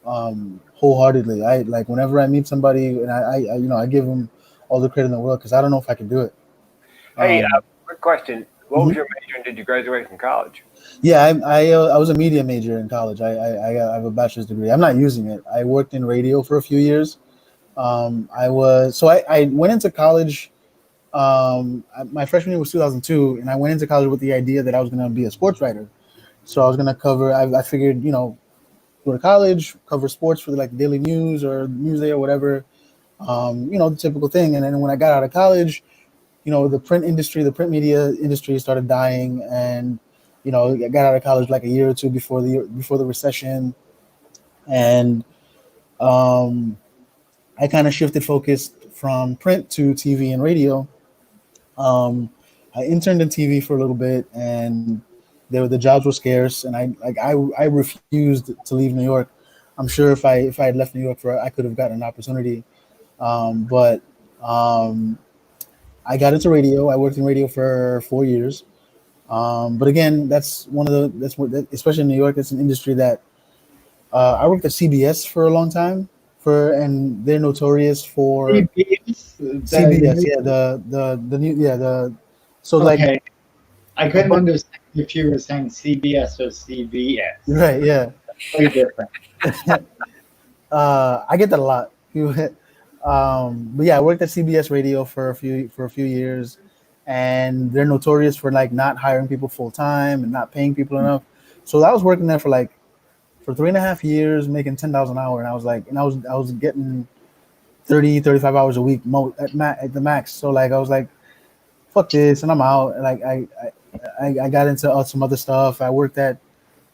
wholeheartedly. I like whenever I meet somebody, and I give them all the credit in the world, because I don't know if I could do it. Hey, quick question. What was your major, and did you graduate from college? Yeah, I was a media major in college. I have a bachelor's degree. I'm not using it. I worked in radio for a few years. I went into college. My freshman year was 2002, and I went into college with the idea that I was going to be a sports writer. So I was going to cover. I figured, go to college, cover sports for like the Daily News or Newsday or whatever. The typical thing. And then when I got out of college, the print media industry started dying, and I got out of college like a year or two before the recession, and I kind of shifted focus from print to TV and radio. I interned in TV for a little bit, and the jobs were scarce, and I refused to leave New York. I'm sure if I had left New York, I could have gotten an opportunity, but I got into radio. I worked in radio for 4 years. But again, especially in New York, it's an industry that I worked at CBS for a long time, and they're notorious for CBS. Yeah, the new so okay. like I couldn't understand if you were saying CBS or CVS. Right, yeah. Very different. I get that a lot. But yeah, I worked at CBS Radio for a few years, and they're notorious for like not hiring people full time and not paying people enough. So I was working there for 3.5 years, making $10 an hour, and I was getting 35 hours a week at the max. So like I was like, fuck this, and I'm out. Like I got into some other stuff. I worked at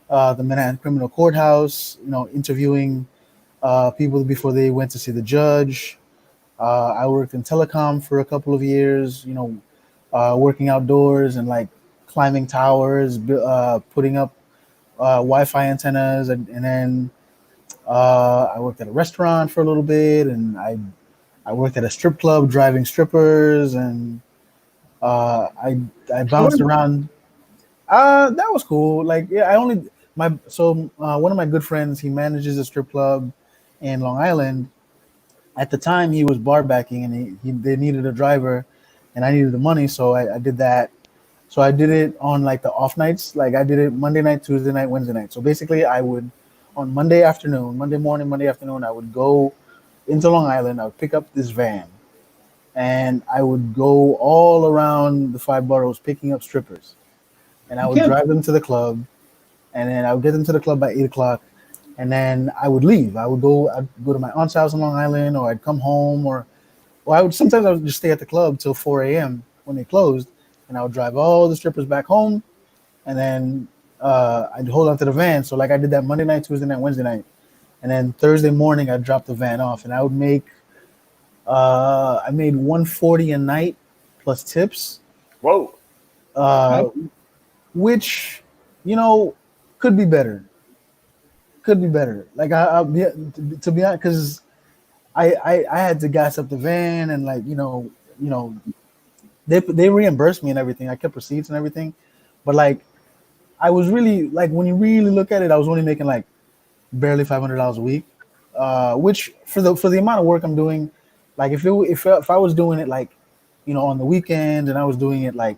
the Manhattan Criminal Courthouse, interviewing people before they went to see the judge. I worked in telecom for a couple of years, working outdoors and like climbing towers, putting up Wi-Fi antennas, and then I worked at a restaurant for a little bit, and I worked at a strip club driving strippers, and I bounced around. That was cool. Like, yeah, I only my so one of my good friends, he manages a strip club in Long Island. At the time, he was bar backing, and they needed a driver, and I needed the money, so I did that. So I did it on like the off nights. Like I did it Monday night, Tuesday night, Wednesday night. So basically, I would on Monday afternoon, Monday morning, Monday afternoon, I would go into Long Island. I would pick up this van, and I would go all around the five boroughs picking up strippers, and I would Yeah. drive them to the club, and then I would get them to the club by 8 o'clock, and then I would leave. I'd go to my aunt's house in Long Island, or I'd come home, or I would just stay at the club till 4 a.m. when they closed, and I would drive all the strippers back home, and then I'd hold on to the van. So like I did that Monday night, Tuesday night, Wednesday night, and then Thursday morning I'd drop the van off, and I would make I made 140 a night plus tips, Whoa. uh, which could be better. Could be better. Like to be honest, because I had to gas up the van, and like they reimbursed me and everything. I kept receipts and everything, but like I was really like when you really look at it, I was only making like barely $500 a week, which for the amount of work I'm doing, like if I was doing it like on the weekends, and I was doing it like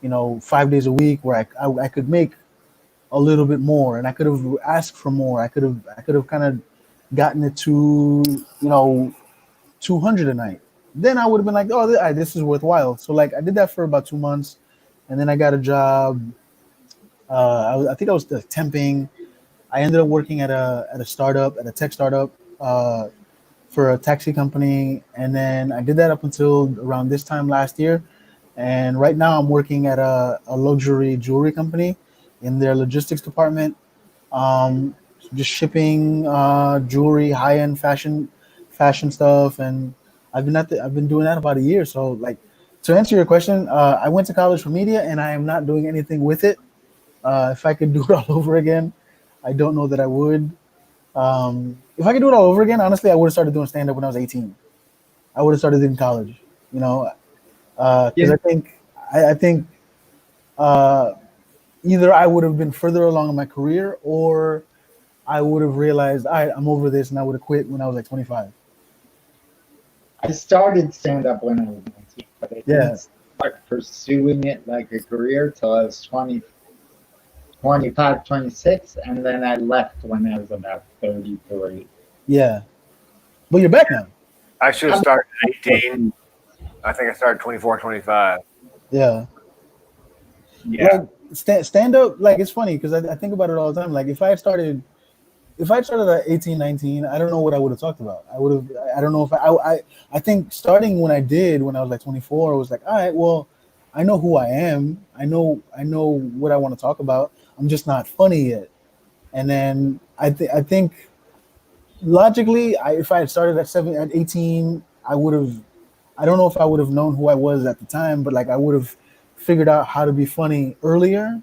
5 days a week, where I could make a little bit more, and I could have asked for more. I could have kind of gotten it to 200 a night. Then I would have been like, oh, this is worthwhile. So like I did that for about 2 months, and then I got a job. I think I was temping. I ended up working at a startup, at a tech startup, for a taxi company, and then I did that up until around this time last year. And right now I'm working at a luxury jewelry company in their logistics department, just shipping jewelry, high-end fashion stuff, and I've been doing that about a year. So like to answer your question, I went to college for media, and I am not doing anything with it. If I could do it all over again, I don't know that I would. If I could do it all over again, honestly, I would have started doing stand-up when I was 18. I would have started in college, because I think either I would have been further along in my career, or I would have realized, all right, I'm over this, and I would have quit when I was like 25. I started stand up when I was 19, but I Yeah. didn't start pursuing it like a career till I was 20, 25, 26, and then I left when I was about 33. Yeah, but you're back now. I should have started at 18. I think I started 24, 25. Yeah. Yeah. Like stand up, like it's funny because I think about it all the time. Like if I started at 18, 19, I don't know what I would have talked about. I don't know if I think starting when I was like 24, I was like, all right, well, I know who I am. I know what I want to talk about. I'm just not funny yet. And then I think logically, if I had started at 18, I would have. I don't know if I would have known who I was at the time, but like I would have figured out how to be funny earlier,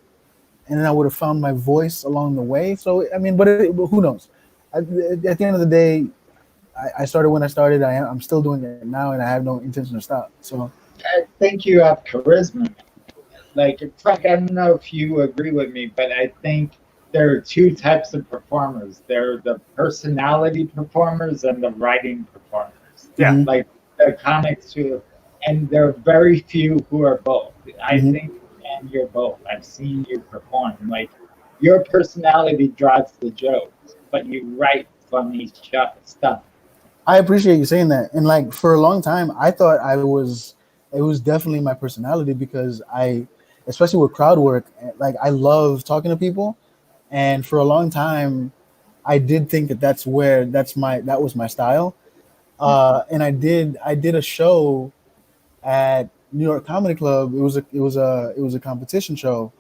and then I would have found my voice along the way. So I mean, but who knows? At the end of the day, I started when I started. I'm still doing it now, and I have no intention to stop. So I think you have charisma. Like, Frank, I don't know if you agree with me, but I think there are two types of performers. There are the personality performers and the writing performers. Yeah. Mhm. Like the comics too. And there are very few who are both. I Mhm. think, and you're both. I've seen you perform. Like, your personality drives the jokes, but you write funny stuff. I appreciate you saying that. And like for a long time, I thought it was definitely my personality because especially with crowd work, like I love talking to people. And for a long time, I did think that was my style. And I did a show at New York Comedy Club. It was a competition show,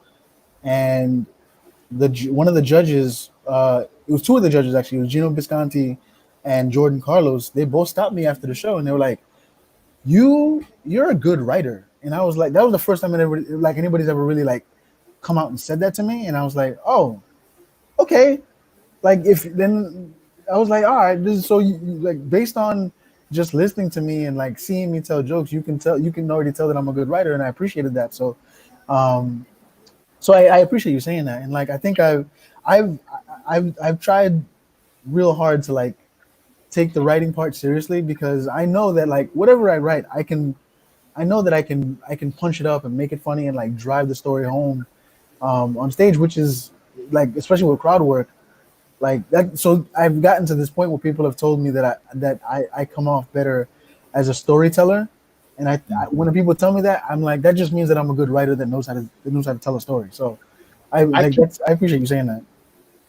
and one of the judges, it was two of the judges actually. It was Gino Bisconti and Jordan Carlos. They both stopped me after the show, and they were like, "You're a good writer." And I was like, that was the first time anybody's ever really like come out and said that to me, and I was like, oh, okay. Like if then I was like, all right, this is so like based on just listening to me and like seeing me tell jokes, you can already tell that I'm a good writer, and I appreciated that. So, um, I appreciate you saying that, and like I think I've I've tried real hard to like take the writing part seriously because I know that like whatever I write, I know that I can punch it up and make it funny and like drive the story home on stage, which is like especially with crowd work like that. So I've gotten to this point where people have told me that I come off better as a storyteller, and when people tell me that, I'm like that just means that I'm a good writer that knows how to tell a story. So I like ca- I appreciate you saying that.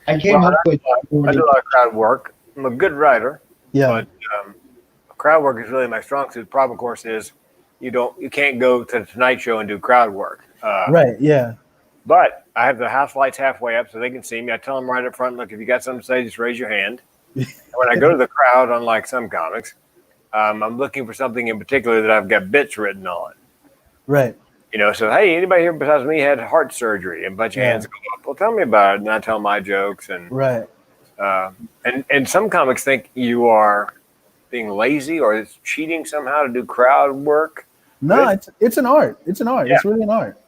I Well, came up with I do a lot of crowd work. I'm a good writer, Yeah, but crowd work is really my strong suit. The problem, of course, is you can't go to the Tonight Show and do crowd work. right. Yeah, But I have the house lights halfway up so they can see me. I tell them right up front, look, if you got something to say, just raise your hand. And when I go to the crowd, unlike some comics, I'm looking for something in particular that I've got bits written on. right. So hey, anybody here besides me had heart surgery, and a bunch of hands go up. Well, tell me about it, and I tell my jokes, Right. and some comics think you are being lazy or it's cheating somehow to do crowd work. No, it's an art. It's an art. Yeah. It's really an art.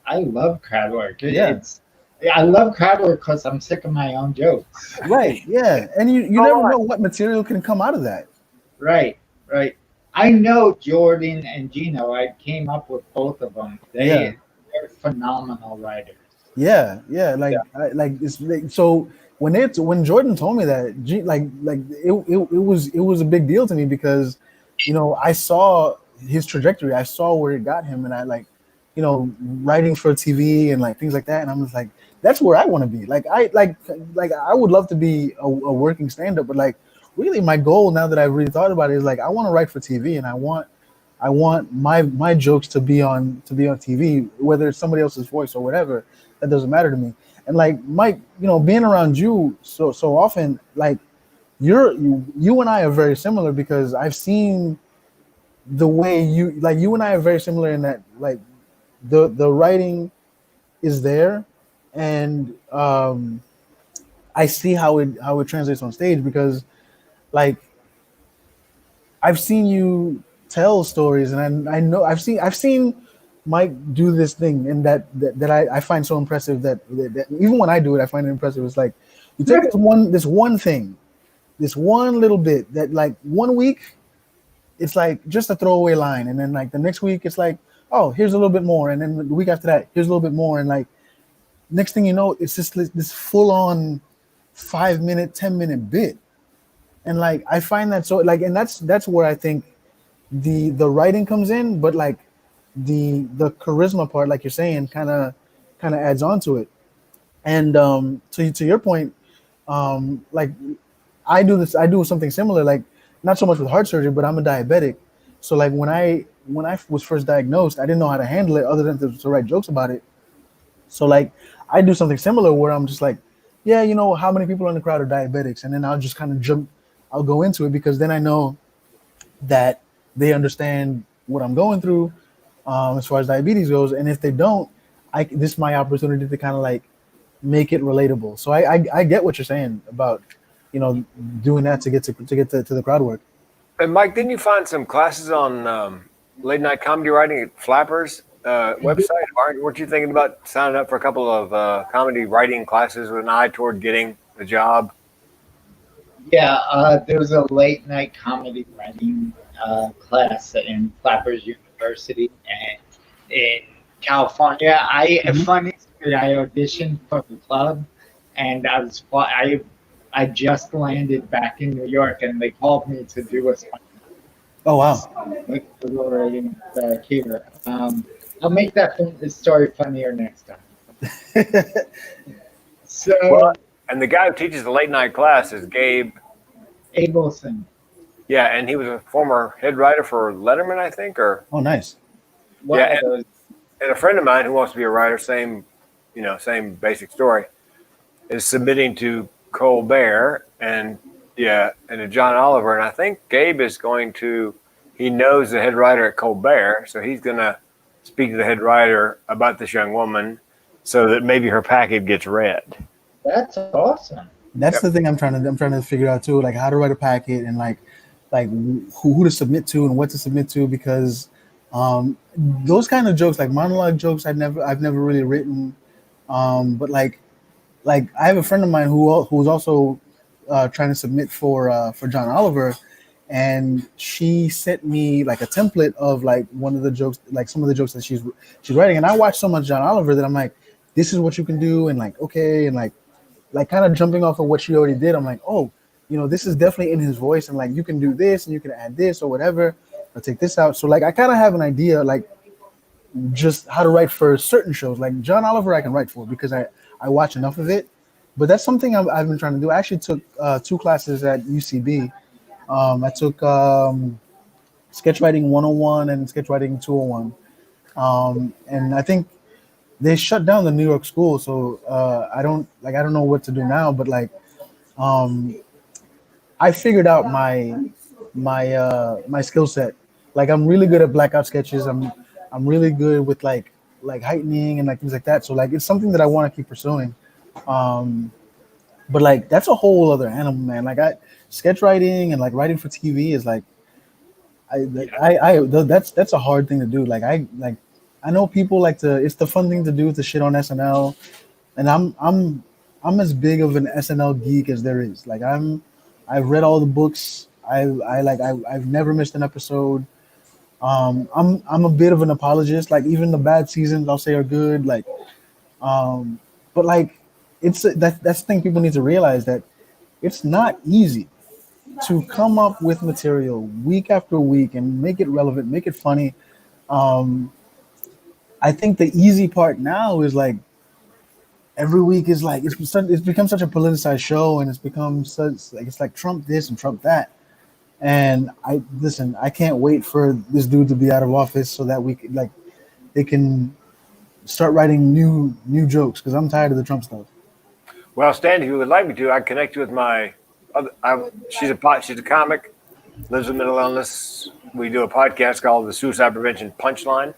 I love crowd work. Yeah. I love crowd work because I'm sick of my own jokes. Right. Yeah. And you Oh, never right. know what material can come out of that. Right, right. I know Jordan and Gino. I came up with both of them. Yeah. They're phenomenal writers. Yeah. Yeah. Like, like it's like, so when Jordan told me that, it was a big deal to me because, I saw his trajectory. I saw where it got him, and I like, writing for TV and like things like that. And I'm just like, that's where I want to be. Like, I would love to be a working stand-up, but like, really, my goal now that I've really thought about it is like, I want to write for TV, and I want my jokes to be on TV, whether it's somebody else's voice or whatever. That doesn't matter to me. And like Mike, being around you so often, like you and I are very similar because I've seen the way you and I are very similar in that like the writing is there, and I see how it translates on stage because like I've seen you tell stories, and I know I've seen Mike do this thing, and that I find so impressive that even when I do it, I find it impressive. It's like you take this one thing, this one little bit that like 1 week, it's like just a throwaway line, and then like the next week, it's like, oh, here's a little bit more, and then the week after that, here's a little bit more, and like next thing you know, it's just this full on 5-minute, 10-minute bit. And like I find that so like, and that's where I think the writing comes in, but like the charisma part, like you're saying, kind of adds on to it. And to your point, like I do something similar, like not so much with heart surgery, but I'm a diabetic. So like when I was first diagnosed, I didn't know how to handle it other than to write jokes about it. So like I do something similar where I'm just like, yeah, how many people in the crowd are diabetics, and then I'll just kind of I'll go into it because then I know that they understand what I'm going through as far as diabetes goes, and if they don't, this is my opportunity to kind of like make it relatable. So I get what you're saying about doing that to get to the crowd work. And Mike, didn't you find some classes on late night comedy writing at Flappers website? Weren't you thinking about signing up for a couple of comedy writing classes with an eye toward getting the job? Yeah, there was a late night comedy writing class in Flappers University and in California. Funny story, I auditioned for the club, and I just landed back in New York, and they called me to do a Oh wow! like writing here. I'll make that story funnier next time. So. Well, and the guy who teaches the late night class is Gabe Abelson. Yeah, and he was a former head writer for Letterman, I think, or Oh, nice. and a friend of mine who wants to be a writer, same basic story, is submitting to Colbert and to John Oliver, and I think Gabe is going to. He knows the head writer at Colbert, so he's going to speak to the head writer about this young woman, so that maybe her packet gets read. That's awesome. That's the thing I'm trying to figure out too, like how to write a packet and like who to submit to and what to submit to, because those kind of jokes, like monologue jokes, I've never really written. But like I have a friend of mine who's also trying to submit for John Oliver, and she sent me like a template of like one of the jokes, like some of the jokes that she's writing, and I watched so much John Oliver that I'm like, this is what you can do, and like okay, and like kind of jumping off of what she already did, I'm like, oh, this is definitely in his voice, and like you can do this and you can add this or whatever, or take this out. So like I kind of have an idea like just how to write for certain shows. Like John Oliver I can write for because I watch enough of it, but that's something I've been trying to do. I actually took 2 classes at UCB. I took sketch writing 101 and sketch writing 201, and I think they shut down the New York school, so I don't know what to do now, but like I figured out my skill set. Like I'm really good at blackout sketches. I'm really good with like heightening and like things like that. So like it's something that I want to keep pursuing. But like that's a whole other animal, man. Like sketch writing and like writing for TV is like that's a hard thing to do. Like I know people like to. It's the fun thing to do to shit on SNL, and I'm as big of an SNL geek as there is. Like I've read all the books. I've never missed an episode. I'm a bit of an apologist. Like even the bad seasons I'll say are good. Like, but like that's the thing people need to realize, that it's not easy to come up with material week after week and make it relevant, make it funny. I think the easy part now is like every week is like it's become such a politicized show, and it's become such like it's like Trump this and Trump that. And I can't wait for this dude to be out of office so that we could, like, they can start writing new jokes, because I'm tired of the Trump stuff. Well, Stan, if you would like me to, I'd connect you with my other. She's a comic, lives with mental illness. We do a podcast called the Suicide Prevention Punchline,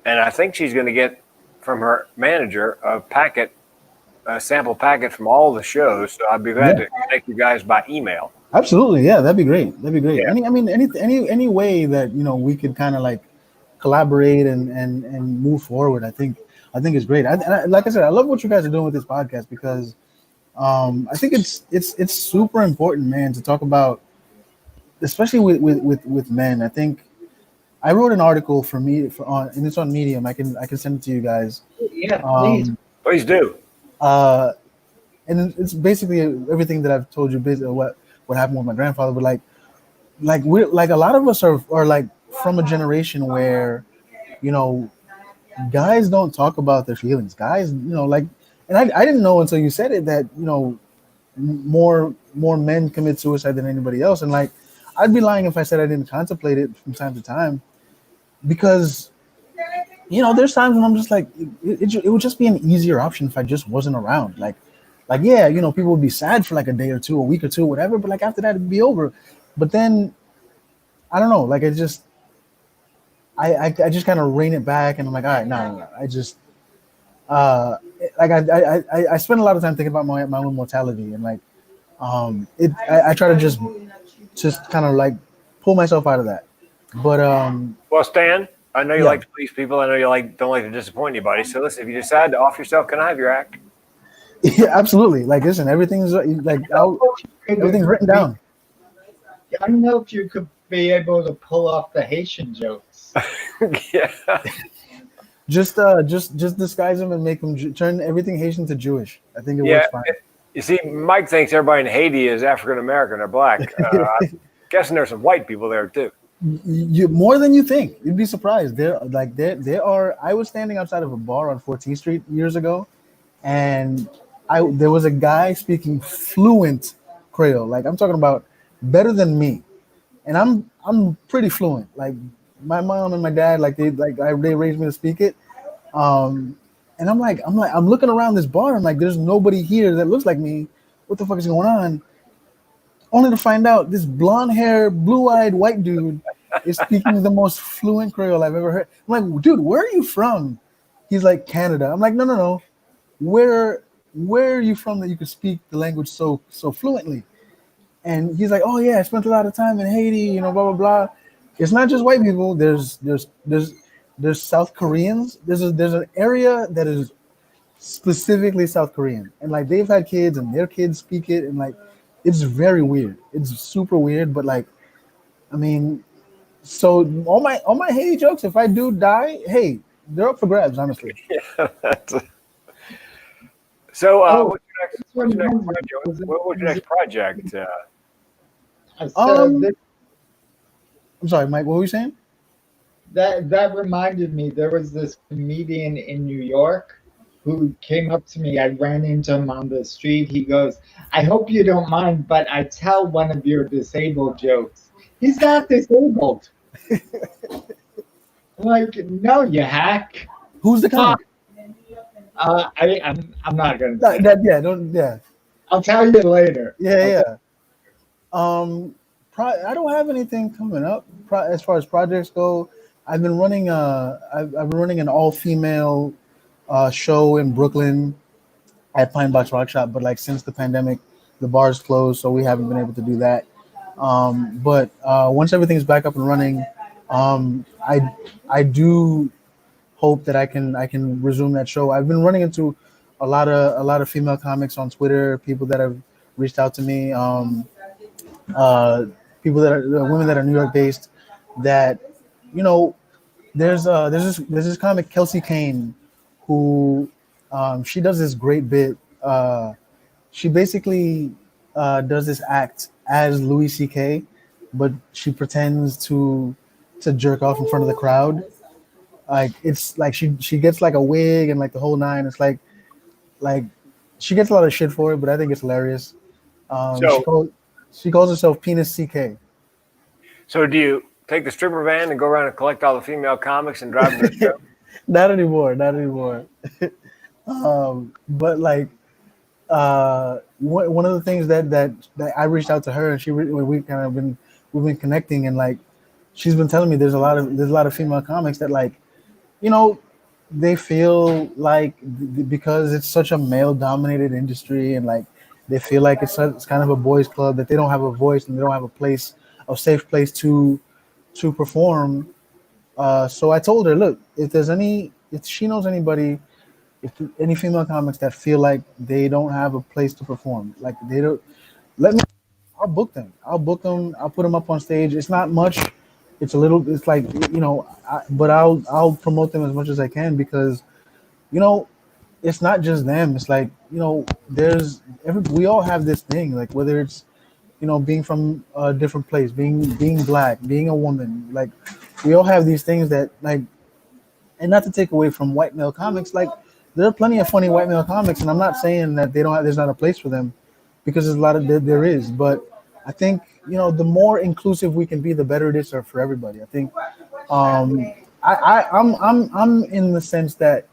and I think she's going to get from her manager a sample packet from all the shows. So I'd be glad to connect you guys by email. Absolutely, yeah, that'd be great. Yeah. Any way that we could kind of like collaborate and move forward, I think is great. Like I said, I love what you guys are doing with this podcast, because I think it's super important, man, to talk about, especially with men. I think I wrote an article and it's on Medium. I can send it to you guys. Yeah, please do. And it's basically everything that I've told you, basically what happened with my grandfather. But like we're like, a lot of us are like from a generation where guys don't talk about their feelings. Guys, like, and I didn't know until you said it that more men commit suicide than anybody else. And like, I'd be lying if I said I didn't contemplate it from time to time, because there's times when I'm just like, it would just be an easier option if I just wasn't around. Like yeah, people would be sad for like a day or two, a week or two, whatever, but like after that it'd be over. But then I don't know, like I just kind of rein it back, and I'm like, all right, no. I just like I spend a lot of time thinking about my own mortality, and like I try to just kind of like pull myself out of that. But well, Stan, I know you like to please people. I know you don't like to disappoint anybody. So listen, if you decide to off yourself, can I have your act? Yeah, absolutely. Like, listen, everything's like everything's written down. I don't know if you could be able to pull off the Haitian jokes. Yeah. Just disguise them and make them turn everything Haitian to Jewish. I think it works fine. You see, Mike thinks everybody in Haiti is African American or black. I'm guessing there's some white people there too. You more than you think. You'd be surprised. There are. I was standing outside of a bar on 14th Street years ago, and there was a guy speaking fluent Creole. Like, I'm talking about better than me, and I'm pretty fluent. Like, my mom and my dad, they raised me to speak it. And I'm looking around this bar. I'm like, there's nobody here that looks like me. What the fuck is going on? Only to find out this blonde hair, blue-eyed white dude is speaking the most fluent Creole I've ever heard. I'm like, dude, where are you from? He's like, Canada. I'm like, no. where are you from that you could speak the language so fluently? And he's like, oh yeah, I spent a lot of time in Haiti, you know, blah blah blah. It's not just white people. There's South Koreans. There's an area that is specifically South Korean, and like they've had kids and their kids speak it, and like it's very weird. It's super weird, but like, I mean, so all my Haiti jokes, if I do die, hey, they're up for grabs, honestly. So, What what was your next project? I'm sorry, Mike. What were you saying? that reminded me, there was this comedian in New York who came up to me. I ran into him on the street. He goes, I hope you don't mind, but I tell one of your disabled jokes. He's not disabled. I'm like, no, you hack. Who's the comic? I'm not gonna say. Yeah. I'll tell you later. Yeah. I don't have anything coming up as far as projects go. I've been running I've been running an all-female show in Brooklyn at Pine Box Rock Shop, but like since the pandemic, the bar's closed, so we haven't been able to do that. But once everything's back up and running, I do hope that I can resume that show. I've been running into a lot of female comics on Twitter, people that have reached out to me, people that are women that are New York based. That, you know, there's this comic, Kelsey Kane, who she does this great bit. She basically does this act as Louis C.K., but she pretends to jerk off in front of the crowd. Like it's like she gets like a wig and like the whole nine. It's like she gets a lot of shit for it, but I think it's hilarious. She calls herself Penis CK. So do you take the stripper van and go around and collect all the female comics and drive them to the show? Not anymore. But like one of the things that I reached out to her, and we've been connecting, and like she's been telling me there's a lot of female comics that, like, you know, they feel like because it's such a male dominated industry, and like they feel like it's kind of a boys club, that they don't have a voice and they don't have a safe place to perform. So I told her, look, if she knows anybody, if any female comics that feel like they don't have a place to perform, like they don't, let me, I'll book them. I'll put them up on stage. It's not much. It's like, you know, but I'll promote them as much as I can, because, you know, it's not just them. It's like, you know, we all have this thing, like whether it's, you know, being from a different place, being black, being a woman, like we all have these things that, like, and not to take away from white male comics, like there are plenty of funny white male comics, and I'm not saying that there's not a place for them, because there's a lot of there is, but I think, you know, the more inclusive we can be, the better it is for everybody. I think I'm in the sense that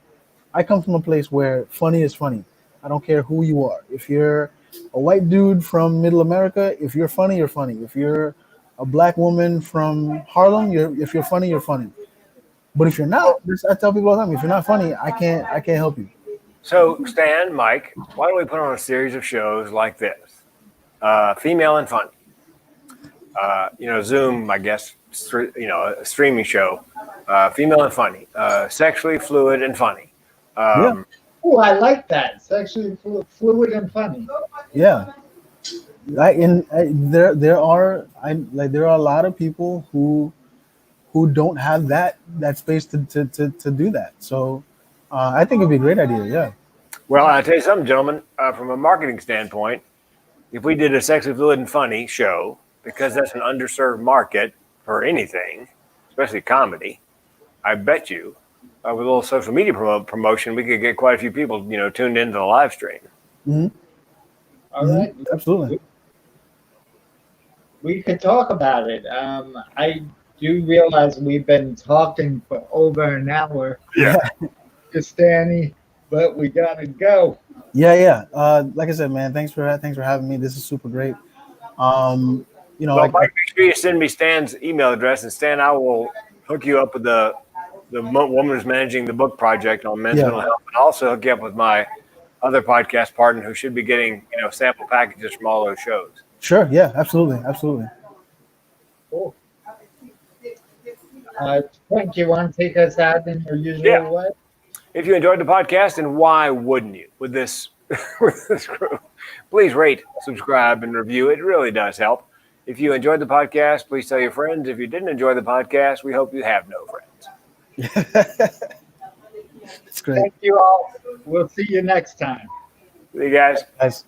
I come from a place where funny is funny. I don't care who you are. If you're a white dude from Middle America, if you're funny, you're funny. If you're a black woman from Harlem, if you're funny, you're funny. But if you're not, I tell people all the time, if you're not funny, I can't help you. So Stan, Mike, why don't we put on a series of shows like this? Female and funny. You know, Zoom, I guess, you know, a streaming show. Female and funny. Sexually fluid and funny. Yeah. Oh, I like that. Sexually fluid and funny. Yeah. There are a lot of people who don't have that space to do that. So I think it'd be a great idea. Yeah. Well, I'll tell you something, gentlemen. From a marketing standpoint, if we did a sexually fluid and funny show, because that's an underserved market for anything, especially comedy, I bet you, with a little social media promotion, we could get quite a few people, you know, tuned into the live stream. Mm-hmm. All right. Absolutely. We could talk about it. I do realize we've been talking for over an hour. Yeah. Stanny, but we gotta go. Yeah. Like I said, man, thanks for having me. This is super great. You know, well, Mike, make sure you send me Stan's email address, and Stan, I will hook you up with the woman who's managing the book project on mental health, and also hook you up with my other podcast partner who should be getting, sample packages from all those shows. Sure. Yeah. Absolutely. Absolutely. Cool. Frank, you want to take us out in your usual way? If you enjoyed the podcast, and why wouldn't you with this group, please rate, subscribe, and review. It really does help. If you enjoyed the podcast, please tell your friends. If you didn't enjoy the podcast, we hope you have no friends. It's great. Thank you all. We'll see you next time. See you guys. Guys.